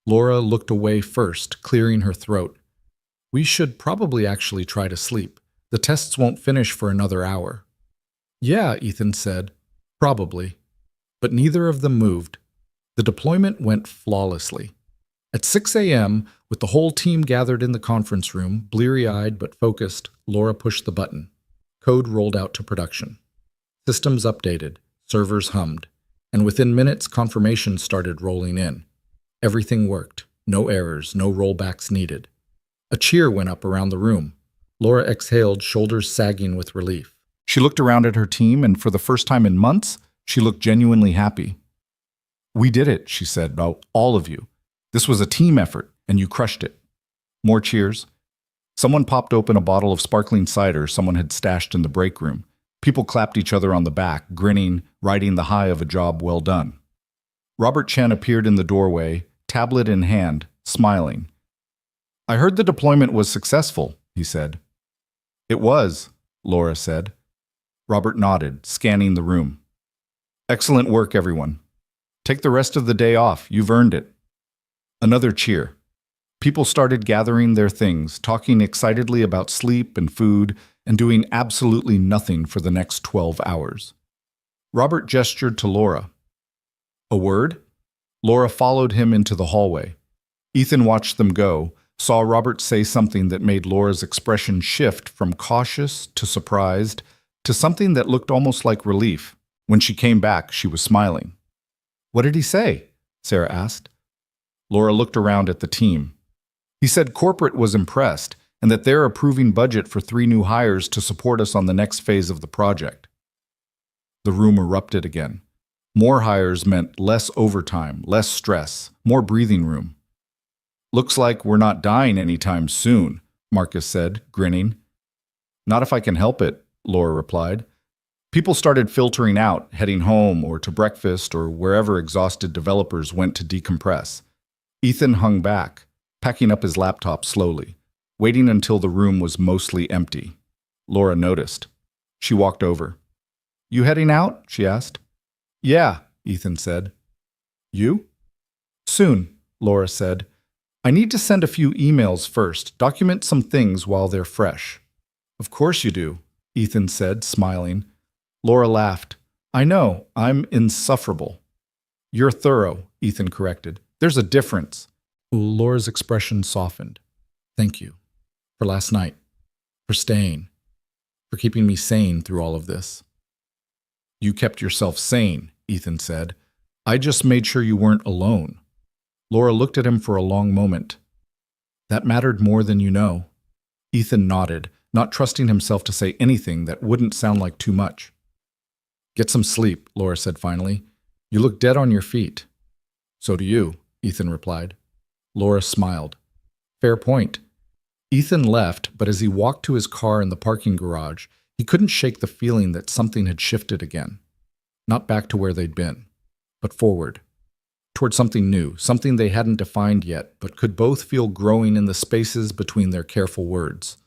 Laura looked away first, clearing her throat. We should probably actually try to sleep. The tests won't finish for another hour. Yeah, Ethan said. Probably. But neither of them moved. The deployment went flawlessly. At 6 a.m., with the whole team gathered in the conference room, bleary-eyed but focused, Laura pushed the button. Code rolled out to production. Systems updated, servers hummed, and within minutes confirmations started rolling in. Everything worked. No errors, no rollbacks needed. A cheer went up around the room. Laura exhaled, shoulders sagging with relief. She looked around at her team, and for the first time in months, she looked genuinely happy. We did it, she said, about all of you. This was a team effort, and you crushed it. More cheers. Someone popped open a bottle of sparkling cider someone had stashed in the break room. People clapped each other on the back, grinning, riding the high of a job well done. Robert Chen appeared in the doorway, tablet in hand, smiling. I heard the deployment was successful, he said. It was, Laura said. Robert nodded, scanning the room. Excellent work, everyone. Take the rest of the day off. You've earned it. Another cheer. People started gathering their things, talking excitedly about sleep and food, and doing absolutely nothing for the next 12 hours. Robert gestured to Laura. A word? Laura followed him into the hallway. Ethan watched them go, saw Robert say something that made Laura's expression shift from cautious to surprised to something that looked almost like relief. When she came back, she was smiling. What did he say? Sarah asked. Laura looked around at the team. He said corporate was impressed and that they're approving budget for 3 new hires to support us on the next phase of the project. The room erupted again. More hires meant less overtime, less stress, more breathing room. Looks like we're not dying anytime soon, Marcus said, grinning. Not if I can help it, Laura replied. People started filtering out, heading home or to breakfast or wherever exhausted developers went to decompress. Ethan hung back, packing up his laptop slowly, waiting until the room was mostly empty. Laura noticed. She walked over. You heading out? She asked. Yeah, Ethan said. You? Soon, Laura said. I need to send a few emails first, document some things while they're fresh. Of course you do, Ethan said, smiling. Laura laughed. I know, I'm insufferable. You're thorough, Ethan corrected. There's a difference. Laura's expression softened. Thank you. For last night. For staying. For keeping me sane through all of this. You kept yourself sane, Ethan said. I just made sure you weren't alone. Laura looked at him for a long moment. That mattered more than you know. Ethan nodded, not trusting himself to say anything that wouldn't sound like too much. Get some sleep, Laura said finally. You look dead on your feet. So do you, Ethan replied. Laura smiled. Fair point. Ethan left, but as he walked to his car in the parking garage, he couldn't shake the feeling that something had shifted again. Not back to where they'd been, but forward, toward something new, something they hadn't defined yet, but could both feel growing in the spaces between their careful words.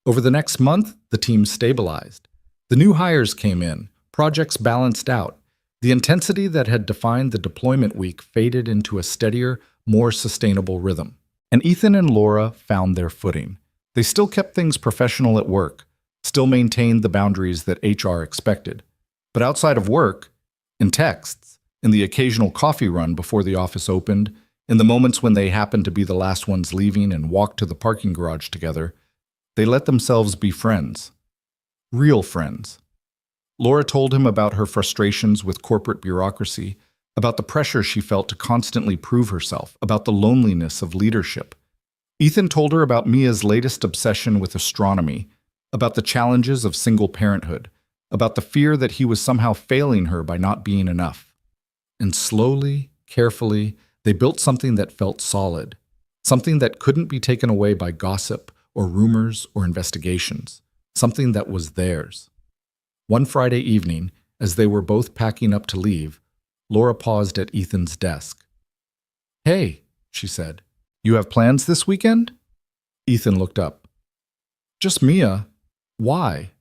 Over the next month, the team stabilized. The new hires came in, projects balanced out. The intensity that had defined the deployment week faded into a steadier, more sustainable rhythm. And Ethan and Laura found their footing. They still kept things professional at work, still maintained the boundaries that HR expected. But outside of work, in texts, in the occasional coffee run before the office opened, in the moments when they happened to be the last ones leaving and walked to the parking garage together, they let themselves be friends. Real friends. Laura told him about her frustrations with corporate bureaucracy, about the pressure she felt to constantly prove herself, about the loneliness of leadership. Ethan told her about Mia's latest obsession with astronomy, about the challenges of single parenthood, about the fear that he was somehow failing her by not being enough. And slowly, carefully, they built something that felt solid, something that couldn't be taken away by gossip or rumors or investigations, something that was theirs. One Friday evening, as they were both packing up to leave, Laura paused at Ethan's desk. "Hey," she said, "you have plans this weekend?" Ethan looked up. "Just Mia. Why?"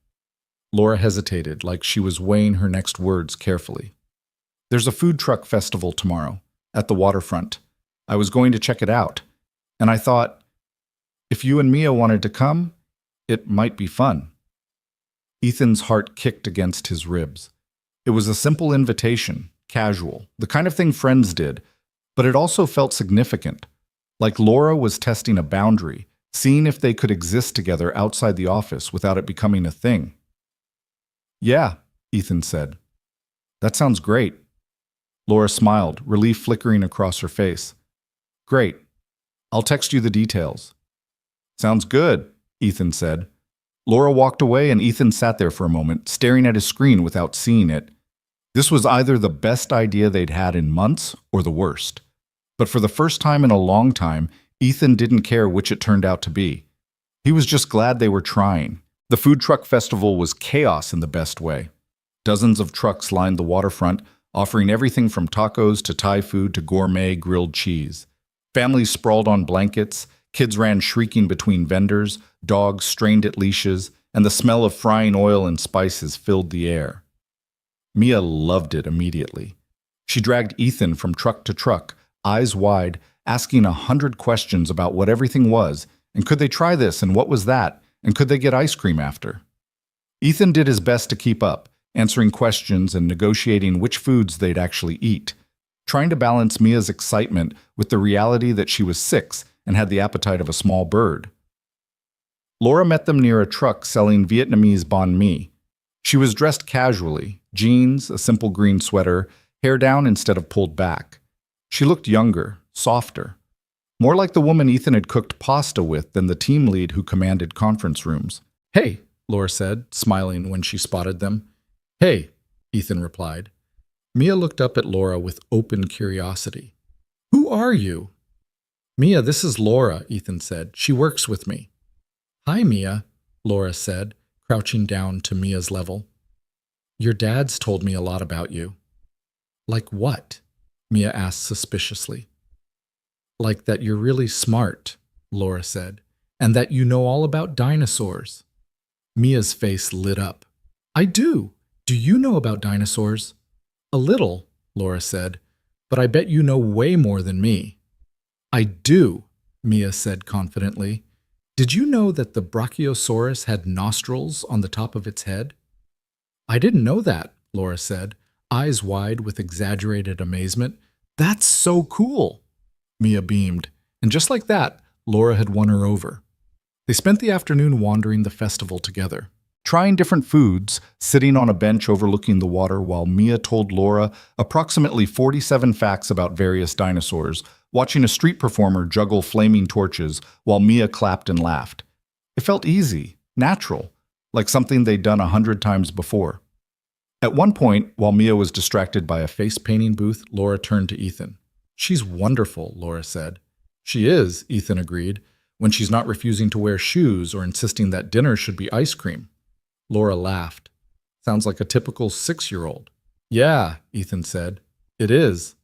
Laura hesitated, like she was weighing her next words carefully. "There's a food truck festival tomorrow, at the waterfront. I was going to check it out, and I thought, if you and Mia wanted to come, it might be fun." Ethan's heart kicked against his ribs. It was a simple invitation, casual, the kind of thing friends did, but it also felt significant, like Laura was testing a boundary, seeing if they could exist together outside the office without it becoming a thing. "Yeah," Ethan said. "That sounds great." Laura smiled, relief flickering across her face. "Great. I'll text you the details." "Sounds good," Ethan said. Laura walked away and Ethan sat there for a moment, staring at his screen without seeing it. This was either the best idea they'd had in months or the worst. But for the first time in a long time, Ethan didn't care which it turned out to be. He was just glad they were trying. The food truck festival was chaos in the best way. Dozens of trucks lined the waterfront, offering everything from tacos to Thai food to gourmet grilled cheese. Families sprawled on blankets, kids ran shrieking between vendors, dogs strained at leashes, and the smell of frying oil and spices filled the air. Mia loved it immediately. She dragged Ethan from truck to truck, eyes wide, asking 100 questions about what everything was, and could they try this and what was that, and could they get ice cream after? Ethan did his best to keep up, answering questions and negotiating which foods they'd actually eat, trying to balance Mia's excitement with the reality that she was 6 and had the appetite of a small bird. Laura met them near a truck selling Vietnamese banh mi. She was dressed casually, jeans, a simple green sweater, hair down instead of pulled back. She looked younger, softer, more like the woman Ethan had cooked pasta with than the team lead who commanded conference rooms. "Hey," Laura said, smiling when she spotted them. "Hey," Ethan replied. Mia looked up at Laura with open curiosity. "Who are you?" "Mia, this is Laura," Ethan said. "She works with me." "Hi, Mia," Laura said, crouching down to Mia's level. "Your dad's told me a lot about you." "Like what?" Mia asked suspiciously. "Like that you're really smart," Laura said, "and that you know all about dinosaurs." Mia's face lit up. "I do. Do you know about dinosaurs?" "A little," Laura said, "but I bet you know way more than me." "I do," Mia said confidently. "Did you know that the Brachiosaurus had nostrils on the top of its head?" "I didn't know that," Laura said, eyes wide with exaggerated amazement. "That's so cool!" Mia beamed, and just like that, Laura had won her over. They spent the afternoon wandering the festival together, trying different foods, sitting on a bench overlooking the water while Mia told Laura approximately 47 facts about various dinosaurs, watching a street performer juggle flaming torches while Mia clapped and laughed. It felt easy, natural, like something they'd done 100 times before. At one point, while Mia was distracted by a face-painting booth, Laura turned to Ethan. "She's wonderful," Laura said. "She is," Ethan agreed, when she's not refusing to wear shoes or insisting that dinner should be ice cream. Laura laughed. Sounds like a typical 6-year-old. Yeah, Ethan said. It is.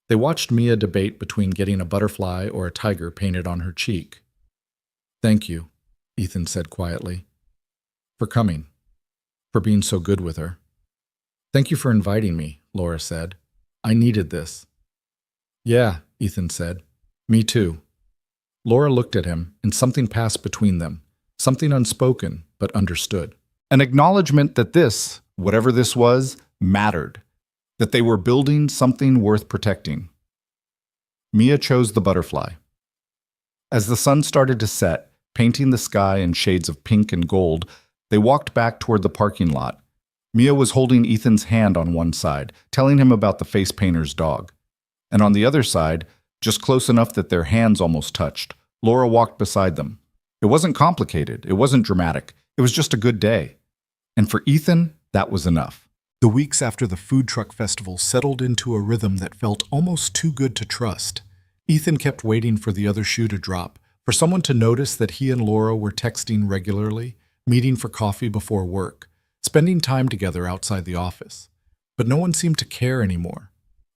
They watched Mia debate between getting a butterfly or a tiger painted on her cheek. Thank you, Ethan said quietly. For coming. For being so good with her. Thank you for inviting me, Laura said. I needed this. Yeah, Ethan said. Me too. Laura looked at him, and something passed between them, something unspoken but understood. An acknowledgement that this, whatever this was, mattered, that they were building something worth protecting. Mia chose the butterfly. As the sun started to set, painting the sky in shades of pink and gold, they walked back toward the parking lot. Mia was holding Ethan's hand on one side, telling him about the face painter's dog. And on the other side, just close enough that their hands almost touched, Laura walked beside them. It wasn't complicated, it wasn't dramatic, it was just a good day. And for Ethan, that was enough. The weeks after the food truck festival settled into a rhythm that felt almost too good to trust. Ethan kept waiting for the other shoe to drop, for someone to notice that he and Laura were texting regularly, meeting for coffee before work, spending time together outside the office. But no one seemed to care anymore.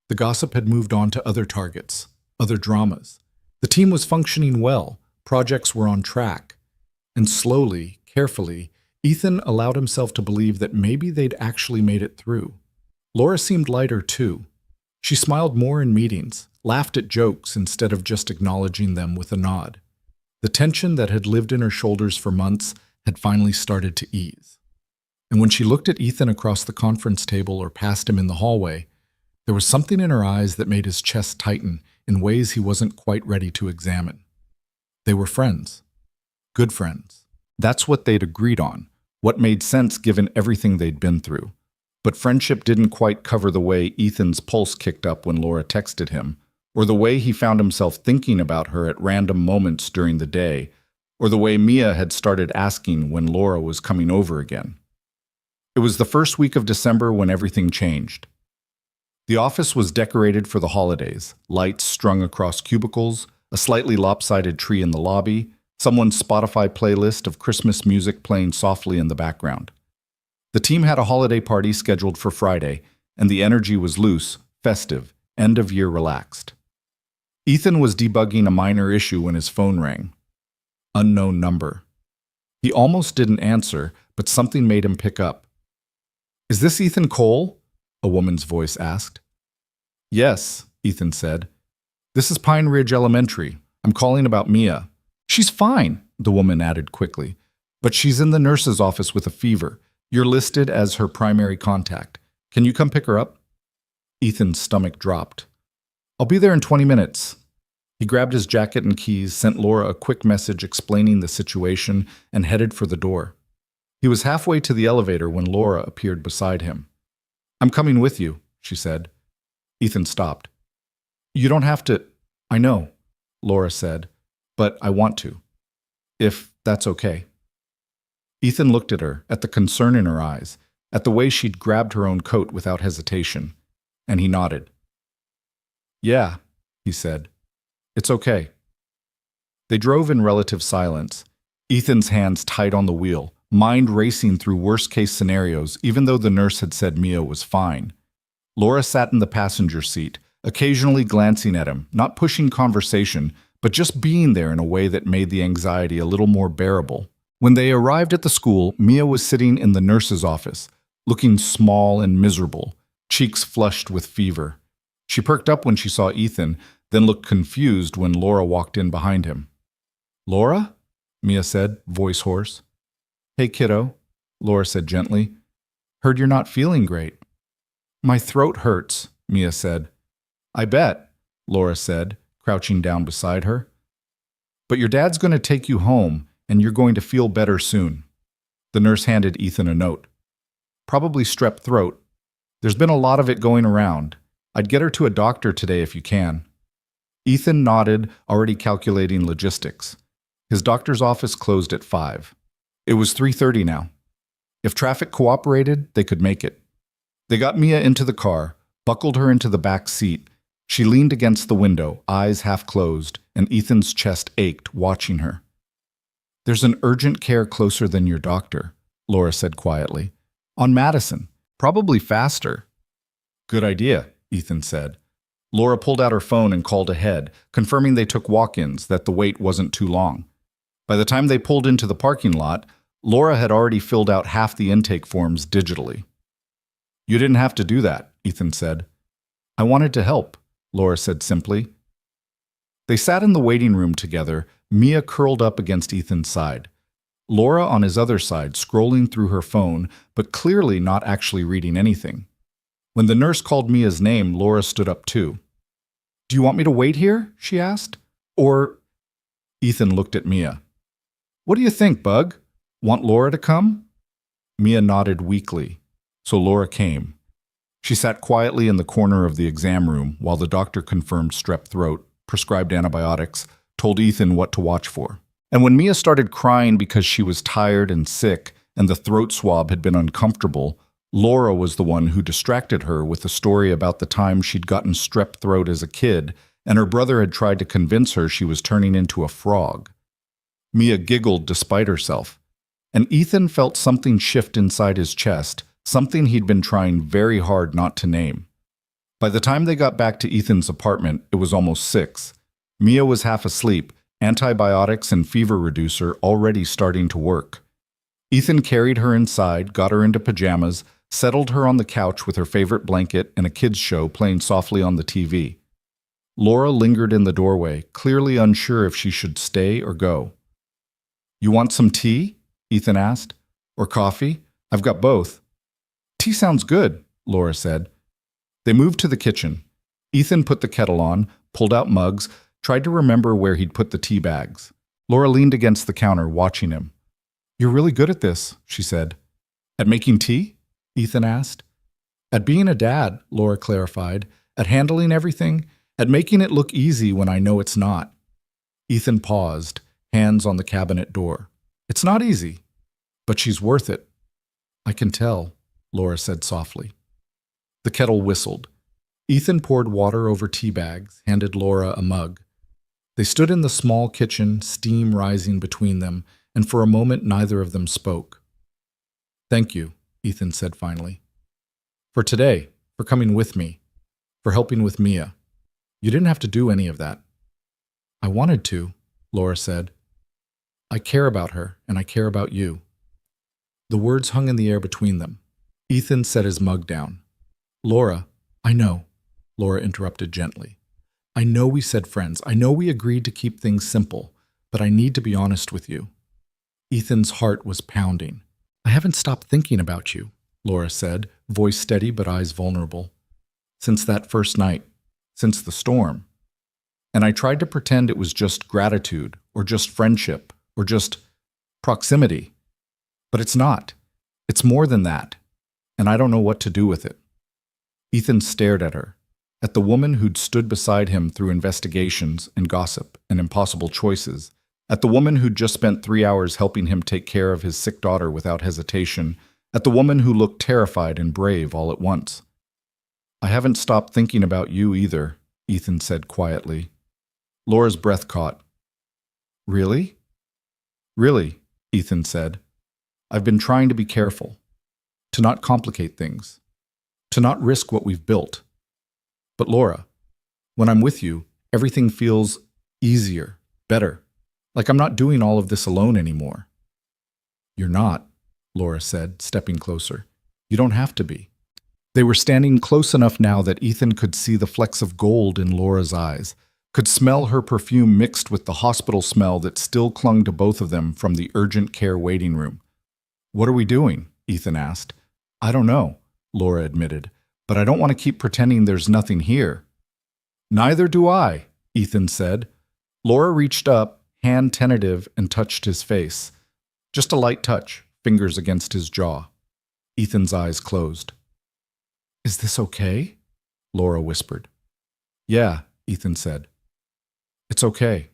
The gossip had moved on to other targets, other dramas. The team was functioning well, projects were on track. And slowly, carefully, Ethan allowed himself to believe that maybe they'd actually made it through. Laura seemed lighter too. She smiled more in meetings, laughed at jokes instead of just acknowledging them with a nod. The tension that had lived in her shoulders for months had finally started to ease. And when she looked at Ethan across the conference table or past him in the hallway, there was something in her eyes that made his chest tighten in ways he wasn't quite ready to examine. They were friends. Good friends. That's what they'd agreed on. What made sense given everything they'd been through. But friendship didn't quite cover the way Ethan's pulse kicked up when Laura texted him, or the way he found himself thinking about her at random moments during the day, or the way Mia had started asking when Laura was coming over again. It was the first week of December when everything changed. The office was decorated for the holidays, lights strung across cubicles, a slightly lopsided tree in the lobby, someone's Spotify playlist of Christmas music playing softly in the background. The team had a holiday party scheduled for Friday, and the energy was loose, festive, end-of-year relaxed. Ethan was debugging a minor issue when his phone rang. Unknown number. He almost didn't answer, but something made him pick up. "Is this Ethan Cole?" a woman's voice asked. "Yes," Ethan said. "This is Pine Ridge Elementary. I'm calling about Mia." "She's fine," the woman added quickly, "but she's in the nurse's office with a fever. You're listed as her primary contact. Can you come pick her up?" Ethan's stomach dropped. "I'll be there in 20 minutes. He grabbed his jacket and keys, sent Laura a quick message explaining the situation, and headed for the door. He was halfway to the elevator when Laura appeared beside him. "I'm coming with you," she said. Ethan stopped. "You don't have to—" "I know," Laura said, "but I want to. If that's okay." Ethan looked at her, at the concern in her eyes, at the way she'd grabbed her own coat without hesitation, and he nodded. "Yeah," he said. "It's okay." They drove in relative silence, Ethan's hands tight on the wheel, mind racing through worst-case scenarios, even though the nurse had said Mia was fine. Laura sat in the passenger seat, occasionally glancing at him, not pushing conversation, but just being there in a way that made the anxiety a little more bearable. When they arrived at the school, Mia was sitting in the nurse's office, looking small and miserable, cheeks flushed with fever. She perked up when she saw Ethan, then looked confused when Laura walked in behind him. "Laura?" Mia said, voice hoarse. "Hey, kiddo," Laura said gently. "Heard you're not feeling great." "My throat hurts," Mia said. "I bet," Laura said, crouching down beside her. "But your dad's going to take you home, and you're going to feel better soon." The nurse handed Ethan a note. "Probably strep throat. There's been a lot of it going around. I'd get her to a doctor today if you can." Ethan nodded, already calculating logistics. His doctor's office closed at 5. It was 3:30 now. If traffic cooperated, they could make it. They got Mia into the car, buckled her into the back seat. She leaned against the window, eyes half closed, and Ethan's chest ached watching her. "There's an urgent care closer than your doctor," Laura said quietly. "On Madison. Probably faster." "Good idea," Ethan said. Laura pulled out her phone and called ahead, confirming they took walk-ins, that the wait wasn't too long. By the time they pulled into the parking lot, Laura had already filled out half the intake forms digitally. "You didn't have to do that," Ethan said. "I wanted to help," Laura said simply. They sat in the waiting room together, Mia curled up against Ethan's side. Laura on his other side, scrolling through her phone, but clearly not actually reading anything. When the nurse called Mia's name, Laura stood up too. "Do you want me to wait here?" she asked. "Or—" Ethan looked at Mia. "What do you think, Bug? Want Laura to come?" Mia nodded weakly, so Laura came. She sat quietly in the corner of the exam room while the doctor confirmed strep throat, prescribed antibiotics, told Ethan what to watch for. And when Mia started crying because she was tired and sick and the throat swab had been uncomfortable, Laura was the one who distracted her with a story about the time she'd gotten strep throat as a kid and her brother had tried to convince her she was turning into a frog. Mia giggled despite herself, and Ethan felt something shift inside his chest, something he'd been trying very hard not to name. By the time they got back to Ethan's apartment, it was almost 6. Mia was half asleep, antibiotics and fever reducer already starting to work. Ethan carried her inside, got her into pajamas, settled her on the couch with her favorite blanket and a kids' show playing softly on the TV. Laura lingered in the doorway, clearly unsure if she should stay or go. "You want some tea?" Ethan asked. "Or coffee? I've got both." "Tea sounds good," Laura said. They moved to the kitchen. Ethan put the kettle on, pulled out mugs, tried to remember where he'd put the tea bags. Laura leaned against the counter, watching him. "You're really good at this," she said. "At making tea?" Ethan asked. "At being a dad," Laura clarified. "At handling everything. At making it look easy when I know it's not." Ethan paused, hands on the cabinet door. "It's not easy, but she's worth it." "I can tell," Laura said softly. The kettle whistled. Ethan poured water over tea bags, handed Laura a mug. They stood in the small kitchen, steam rising between them, and for a moment neither of them spoke. "Thank you," Ethan said finally. "For today, for coming with me, for helping with Mia. You didn't have to do any of that." "I wanted to," Laura said. "I care about her, and I care about you." The words hung in the air between them. Ethan set his mug down. "Laura, I know," Laura interrupted gently. "I know we said friends. I know we agreed to keep things simple, but I need to be honest with you." Ethan's heart was pounding. "I haven't stopped thinking about you," Laura said, voice steady but eyes vulnerable. "Since that first night, since the storm. And I tried to pretend it was just gratitude, or just friendship, or just proximity. But it's not. It's more than that, and I don't know what to do with it." Ethan stared at her, at the woman who'd stood beside him through investigations and gossip and impossible choices, at the woman who'd just spent 3 hours helping him take care of his sick daughter without hesitation, at the woman who looked terrified and brave all at once. "I haven't stopped thinking about you either," Ethan said quietly. Laura's breath caught. "Really?" "Really," Ethan said. "I've been trying to be careful, to not complicate things, to not risk what we've built. But Laura, when I'm with you, everything feels easier, better, like I'm not doing all of this alone anymore." "You're not," Laura said, stepping closer. "You don't have to be." They were standing close enough now that Ethan could see the flecks of gold in Laura's eyes, could smell her perfume mixed with the hospital smell that still clung to both of them from the urgent care waiting room. "What are we doing?" Ethan asked. "I don't know," Laura admitted, "but I don't want to keep pretending there's nothing here." "Neither do I," Ethan said. Laura reached up, hand tentative, and touched his face. Just a light touch, fingers against his jaw. Ethan's eyes closed. "Is this okay?" Laura whispered. "Yeah," Ethan said. "It's okay."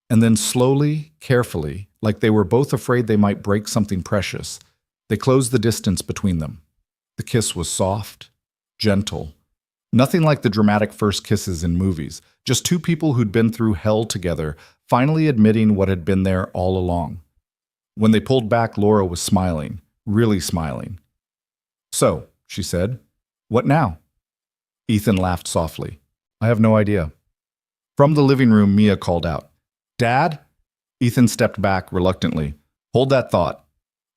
And then slowly, carefully, like they were both afraid they might break something precious, they closed the distance between them. The kiss was soft, gentle, Nothing like the dramatic first kisses in movies, just two people who'd been through hell together, finally admitting what had been there all along. When they pulled back, Laura was smiling, really smiling. "So," she said, "what now?" Ethan laughed softly. "I have no idea." From the living room, Mia called out, "Dad?" Ethan stepped back reluctantly. "Hold that thought."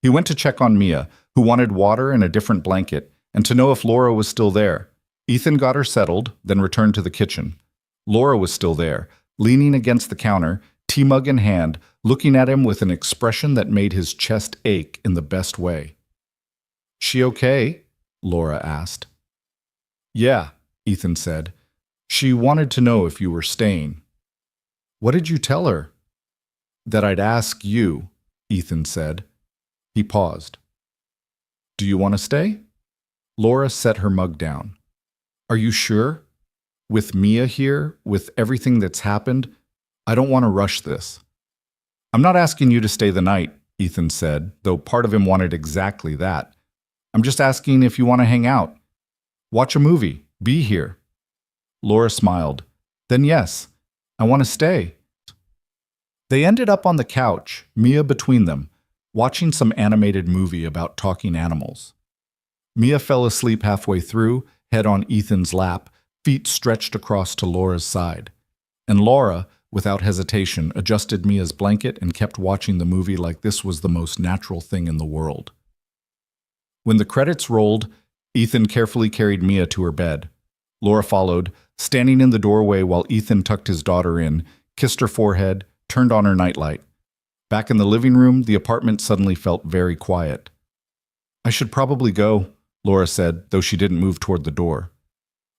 He went to check on Mia, who wanted water and a different blanket, and to know if Laura was still there. Ethan got her settled, then returned to the kitchen. Laura was still there, leaning against the counter, tea mug in hand, looking at him with an expression that made his chest ache in the best way. "She okay?" Laura asked. "Yeah," Ethan said. "She wanted to know if you were staying." "What did you tell her?" "That I'd ask you," Ethan said. He paused. "Do you want to stay?" Laura set her mug down. "Are you sure? With Mia here, with everything that's happened, I don't want to rush this." "I'm not asking you to stay the night," Ethan said, though part of him wanted exactly that. "I'm just asking if you want to hang out. Watch a movie. Be here." Laura smiled. "Then yes, I want to stay." They ended up on the couch, Mia between them, watching some animated movie about talking animals. Mia fell asleep halfway through, head on Ethan's lap, feet stretched across to Laura's side. And Laura, without hesitation, adjusted Mia's blanket and kept watching the movie like this was the most natural thing in the world. When the credits rolled, Ethan carefully carried Mia to her bed. Laura followed, standing in the doorway while Ethan tucked his daughter in, kissed her forehead, turned on her nightlight. Back in the living room, the apartment suddenly felt very quiet. "I should probably go," Laura said, though she didn't move toward the door.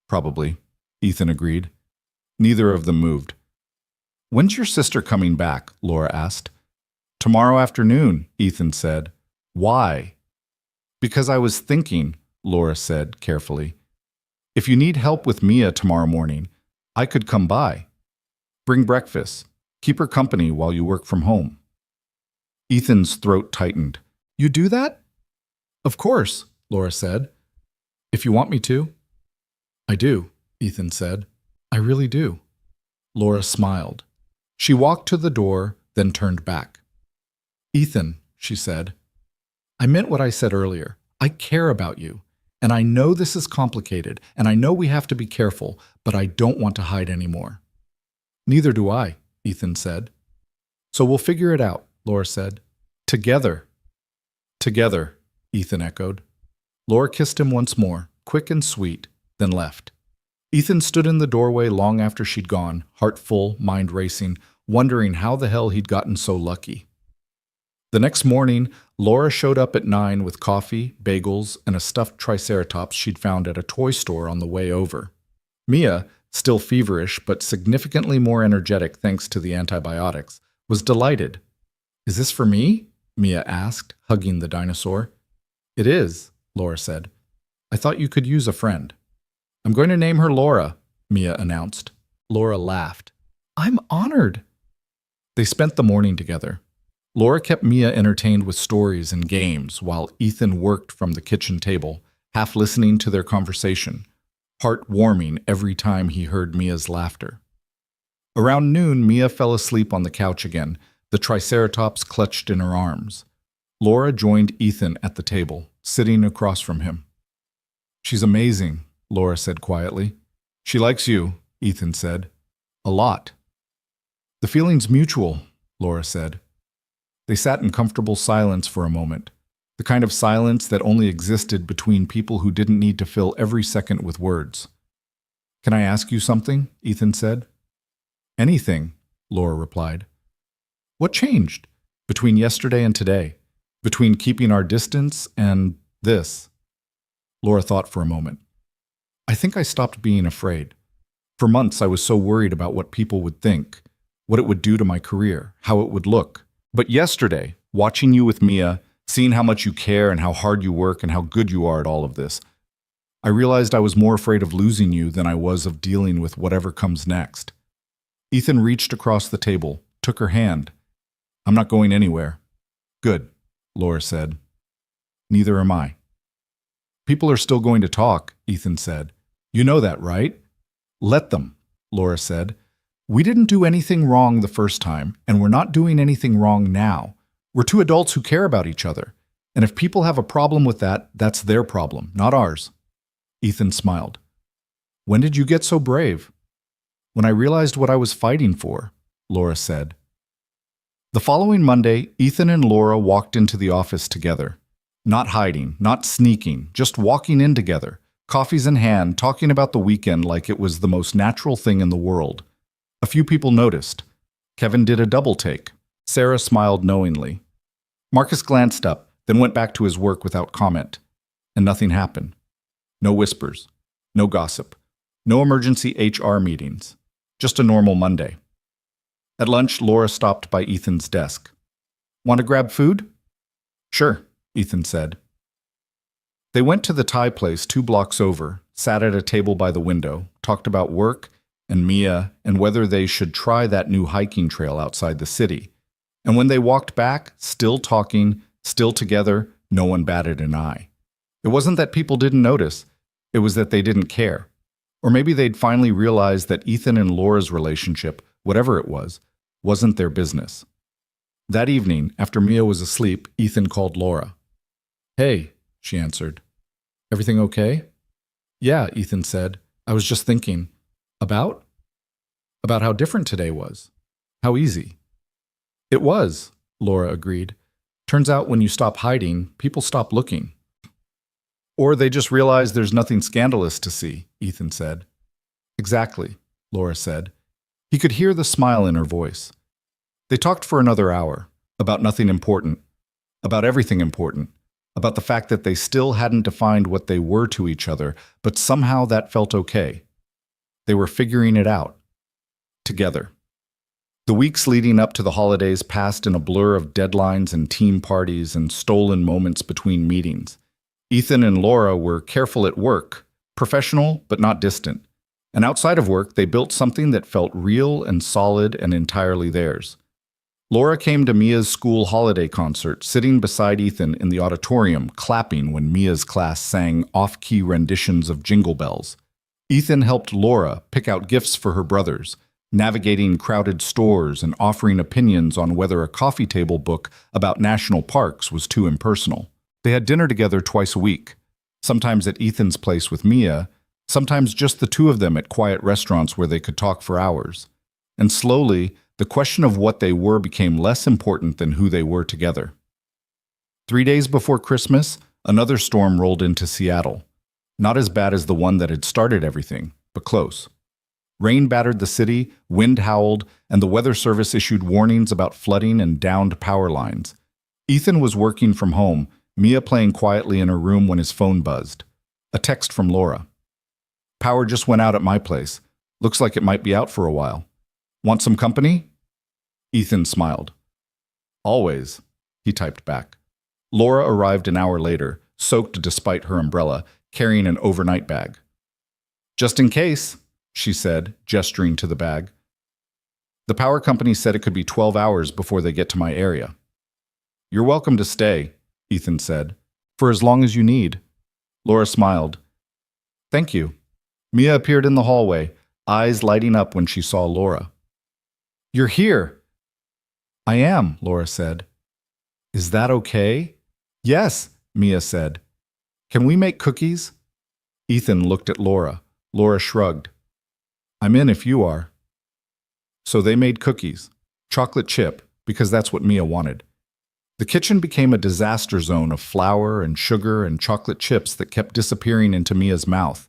"Probably," Ethan agreed. Neither of them moved. "When's your sister coming back?" Laura asked. "Tomorrow afternoon," Ethan said. "Why?" "Because I was thinking," Laura said carefully. "If you need help with Mia tomorrow morning, I could come by. Bring breakfast. Keep her company while you work from home." Ethan's throat tightened. "You do that?" "Of course," Laura said. "If you want me to." "I do," Ethan said. "I really do." Laura smiled. She walked to the door, then turned back. "Ethan," she said, "I meant what I said earlier. I care about you. And I know this is complicated, and I know we have to be careful, but I don't want to hide anymore." "Neither do I," Ethan said. "So we'll figure it out," Laura said. "Together." "Together," Ethan echoed. Laura kissed him once more, quick and sweet, then left. Ethan stood in the doorway long after she'd gone, heart full, mind racing, wondering how the hell he'd gotten so lucky. The next morning, Laura showed up at 9 with coffee, bagels, and a stuffed triceratops she'd found at a toy store on the way over. Mia, still feverish but significantly more energetic thanks to the antibiotics, was delighted. "Is this for me?" Mia asked, hugging the dinosaur. "It is," Laura said. "I thought you could use a friend." "I'm going to name her Laura," Mia announced. Laura laughed. "I'm honored." They spent the morning together. Laura kept Mia entertained with stories and games while Ethan worked from the kitchen table, half listening to their conversation, heart warming every time he heard Mia's laughter. Around noon, Mia fell asleep on the couch again, the triceratops clutched in her arms. Laura joined Ethan at the table, sitting across from him. "She's amazing," Laura said quietly. "She likes you," Ethan said. "A lot." "The feeling's mutual," Laura said. They sat in comfortable silence for a moment, the kind of silence that only existed between people who didn't need to fill every second with words. "Can I ask you something?" Ethan said. "Anything," Laura replied. "What changed between yesterday and today? Between keeping our distance and this?" Laura thought for a moment. "I think I stopped being afraid. For months I was so worried about what people would think, what it would do to my career, how it would look. But yesterday, watching you with Mia, seeing how much you care and how hard you work and how good you are at all of this, I realized I was more afraid of losing you than I was of dealing with whatever comes next." Ethan reached across the table, took her hand. "I'm not going anywhere." "Good," Laura said. "Neither am I." "People are still going to talk," Ethan said. You know that, right? Let them, Laura said. We didn't do anything wrong the first time, and we're not doing anything wrong now. We're two adults who care about each other. And if people have a problem with that, that's their problem, not ours. Ethan smiled. When did you get so brave? When I realized what I was fighting for, Laura said. The following Monday, Ethan and Laura walked into the office together. Not hiding, not sneaking, just walking in together, coffees in hand, talking about the weekend like it was the most natural thing in the world. A few people noticed. Kevin did a double take. Sarah smiled knowingly. Marcus glanced up, then went back to his work without comment. And nothing happened. No whispers. No gossip. No emergency HR meetings. Just a normal Monday. At lunch, Laura stopped by Ethan's desk. Want to grab food? Sure, Ethan said. They went to the Thai place 2 blocks over, sat at a table by the window, talked about work and Mia and whether they should try that new hiking trail outside the city. And when they walked back, still talking, still together, no one batted an eye. It wasn't that people didn't notice, it was that they didn't care. Or maybe they'd finally realized that Ethan and Laura's relationship, whatever it was, wasn't their business. That evening, after Mia was asleep, Ethan called Laura. Hey, she answered. Everything okay? Yeah, Ethan said. I was just thinking. About? About how different today was. How easy. It was, Laura agreed. Turns out when you stop hiding, people stop looking. Or they just realize there's nothing scandalous to see, Ethan said. Exactly, Laura said. He could hear the smile in her voice. They talked for another hour, about nothing important, about everything important, about the fact that they still hadn't defined what they were to each other, but somehow that felt okay. They were figuring it out. Together. The weeks leading up to the holidays passed in a blur of deadlines and team parties and stolen moments between meetings. Ethan and Laura were careful at work, professional but not distant. And outside of work, they built something that felt real and solid and entirely theirs. Laura came to Mia's school holiday concert, sitting beside Ethan in the auditorium, clapping when Mia's class sang off-key renditions of Jingle Bells. Ethan helped Laura pick out gifts for her brothers, navigating crowded stores and offering opinions on whether a coffee table book about national parks was too impersonal. They had dinner together twice a week, sometimes at Ethan's place with Mia, sometimes just the two of them at quiet restaurants where they could talk for hours. And slowly, the question of what they were became less important than who they were together. 3 days before Christmas, another storm rolled into Seattle. Not as bad as the one that had started everything, but close. Rain battered the city, wind howled, and the weather service issued warnings about flooding and downed power lines. Ethan was working from home, Mia playing quietly in her room when his phone buzzed. A text from Laura. Power just went out at my place. Looks like it might be out for a while. Want some company? Ethan smiled. Always, he typed back. Laura arrived an hour later, soaked despite her umbrella, carrying an overnight bag. Just in case, she said, gesturing to the bag. The power company said it could be 12 hours before they get to my area. You're welcome to stay, Ethan said, for as long as you need. Laura smiled. Thank you. Mia appeared in the hallway, eyes lighting up when she saw Laura. You're here. I am, Laura said. Is that okay? Yes, Mia said. Can we make cookies? Ethan looked at Laura. Laura shrugged. I'm in if you are. So they made cookies, chocolate chip, because that's what Mia wanted. The kitchen became a disaster zone of flour and sugar and chocolate chips that kept disappearing into Mia's mouth.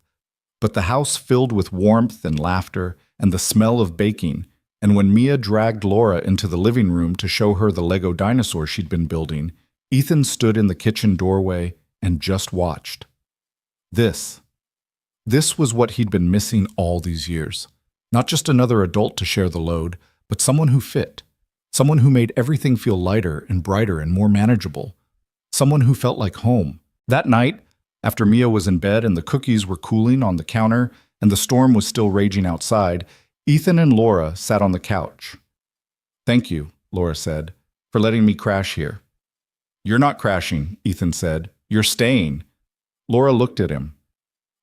But the house filled with warmth and laughter and the smell of baking, and when Mia dragged Laura into the living room to show her the Lego dinosaur she'd been building, Ethan stood in the kitchen doorway and just watched. This was what he'd been missing all these years. Not just another adult to share the load, but someone who fit. Someone who made everything feel lighter and brighter and more manageable. Someone who felt like home. That night, after Mia was in bed and the cookies were cooling on the counter and the storm was still raging outside, Ethan and Laura sat on the couch. Thank you, Laura said, for letting me crash here. You're not crashing, Ethan said. You're staying. Laura looked at him.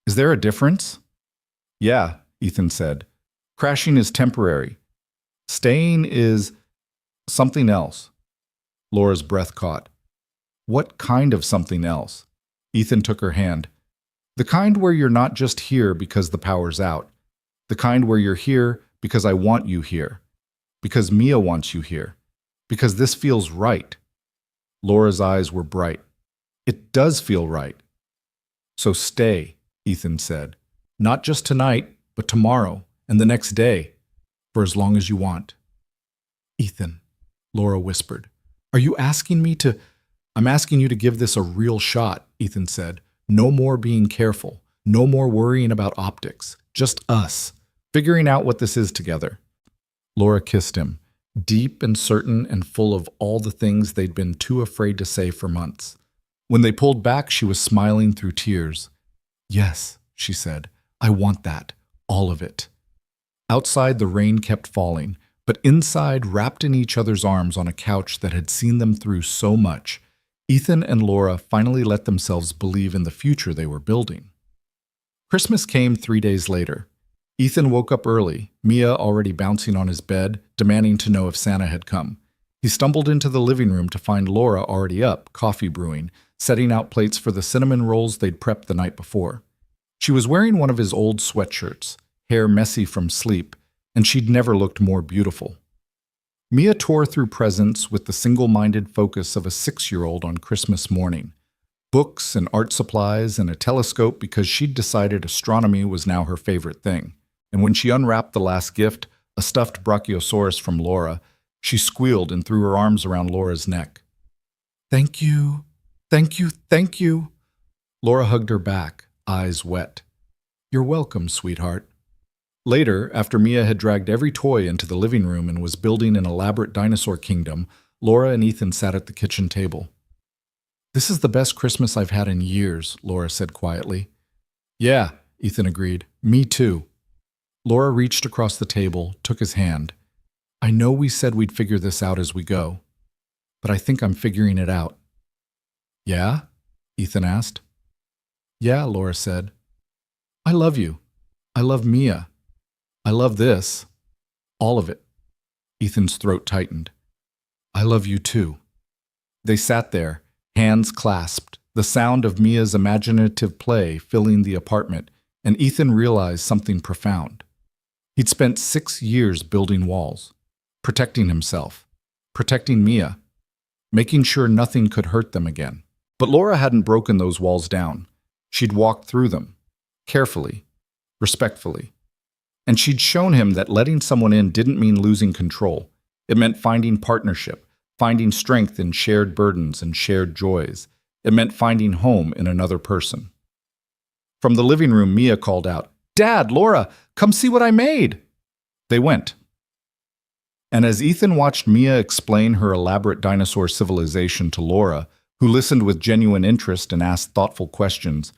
Is there a difference? Yeah, Ethan said. Crashing is temporary. Staying is something else. Laura's breath caught. What kind of something else? Ethan took her hand. The kind where you're not just here because the power's out. The kind where you're here because I want you here. Because Mia wants you here. Because this feels right. Laura's eyes were bright. It does feel right. So stay, Ethan said. Not just tonight, but tomorrow and the next day, for as long as you want. Ethan, Laura whispered, are you asking me to... I'm asking you to give this a real shot, Ethan said. No more being careful. No more worrying about optics. Just us, figuring out what this is together. Laura kissed him, deep and certain and full of all the things they'd been too afraid to say for months. When they pulled back, she was smiling through tears. Yes, she said, I want that, all of it. Outside, the rain kept falling, but inside, wrapped in each other's arms on a couch that had seen them through so much, Ethan and Laura finally let themselves believe in the future they were building. Christmas came 3 days later. Ethan woke up early, Mia already bouncing on his bed, demanding to know if Santa had come. He stumbled into the living room to find Laura already up, coffee brewing, setting out plates for the cinnamon rolls they'd prepped the night before. She was wearing one of his old sweatshirts, hair messy from sleep, and she'd never looked more beautiful. Mia tore through presents with the single-minded focus of a 6-year-old on Christmas morning. Books and art supplies and a telescope because she'd decided astronomy was now her favorite thing. And when she unwrapped the last gift, a stuffed brachiosaurus from Laura, she squealed and threw her arms around Laura's neck. Thank you, thank you, thank you. Laura hugged her back, eyes wet. You're welcome, sweetheart. Later, after Mia had dragged every toy into the living room and was building an elaborate dinosaur kingdom, Laura and Ethan sat at the kitchen table. This is the best Christmas I've had in years, Laura said quietly. Yeah, Ethan agreed. Me too. Laura reached across the table, took his hand. I know we said we'd figure this out as we go, but I think I'm figuring it out. Yeah? Ethan asked. Yeah, Laura said. I love you. I love Mia. I love this. All of it. Ethan's throat tightened. I love you too. They sat there, hands clasped, the sound of Mia's imaginative play filling the apartment, and Ethan realized something profound. He'd spent 6 years building walls, protecting himself, protecting Mia, making sure nothing could hurt them again. But Laura hadn't broken those walls down. She'd walked through them, carefully, respectfully. And she'd shown him that letting someone in didn't mean losing control. It meant finding partnership, finding strength in shared burdens and shared joys. It meant finding home in another person. From the living room, Mia called out, Dad, Laura, come see what I made. They went. And as Ethan watched Mia explain her elaborate dinosaur civilization to Laura, who listened with genuine interest and asked thoughtful questions,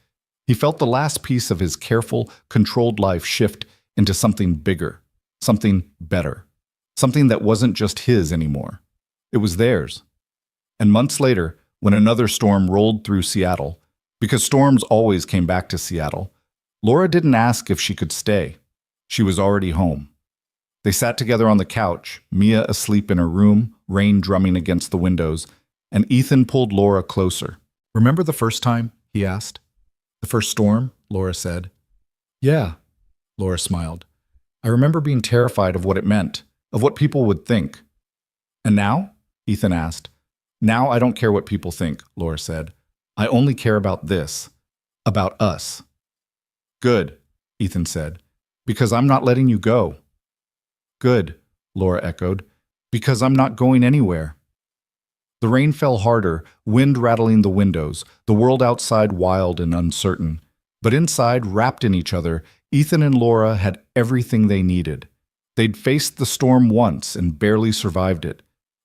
he felt the last piece of his careful, controlled life shift into something bigger, something better, something that wasn't just his anymore. It was theirs. And months later, when another storm rolled through Seattle, because storms always came back to Seattle, Laura didn't ask if she could stay. She was already home. They sat together on the couch, Mia asleep in her room, rain drumming against the windows, and Ethan pulled Laura closer. Remember the first time? He asked. The first storm? Laura said. Yeah. Laura smiled. I remember being terrified of what it meant, of what people would think. And now? Ethan asked. Now I don't care what people think, Laura said. I only care about this, about us. Good, Ethan said, because I'm not letting you go. Good, Laura echoed, because I'm not going anywhere. The rain fell harder, wind rattling the windows, the world outside wild and uncertain. But inside, wrapped in each other, Ethan and Laura had everything they needed. They'd faced the storm once and barely survived it,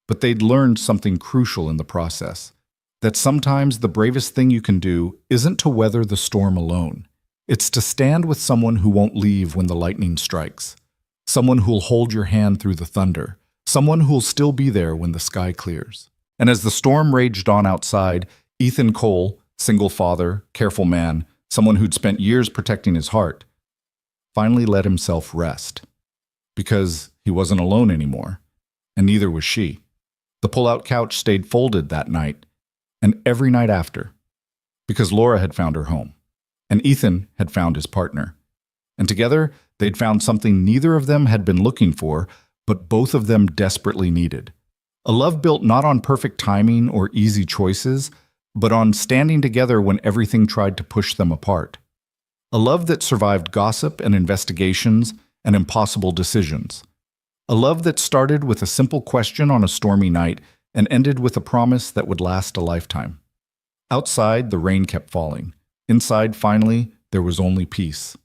but they'd learned something crucial in the process, that sometimes the bravest thing you can do isn't to weather the storm alone. It's to stand with someone who won't leave when the lightning strikes, someone who'll hold your hand through the thunder, someone who'll still be there when the sky clears. And as the storm raged on outside, Ethan Cole, single father, careful man, someone who'd spent years protecting his heart, finally let himself rest. Because he wasn't alone anymore, and neither was she. The pull-out couch stayed folded that night, and every night after, because Laura had found her home, and Ethan had found his partner. And together, they'd found something neither of them had been looking for, but both of them desperately needed. A love built not on perfect timing or easy choices, but on standing together when everything tried to push them apart. A love that survived gossip and investigations and impossible decisions. A love that started with a simple question on a stormy night and ended with a promise that would last a lifetime. Outside, the rain kept falling. Inside, finally, there was only peace.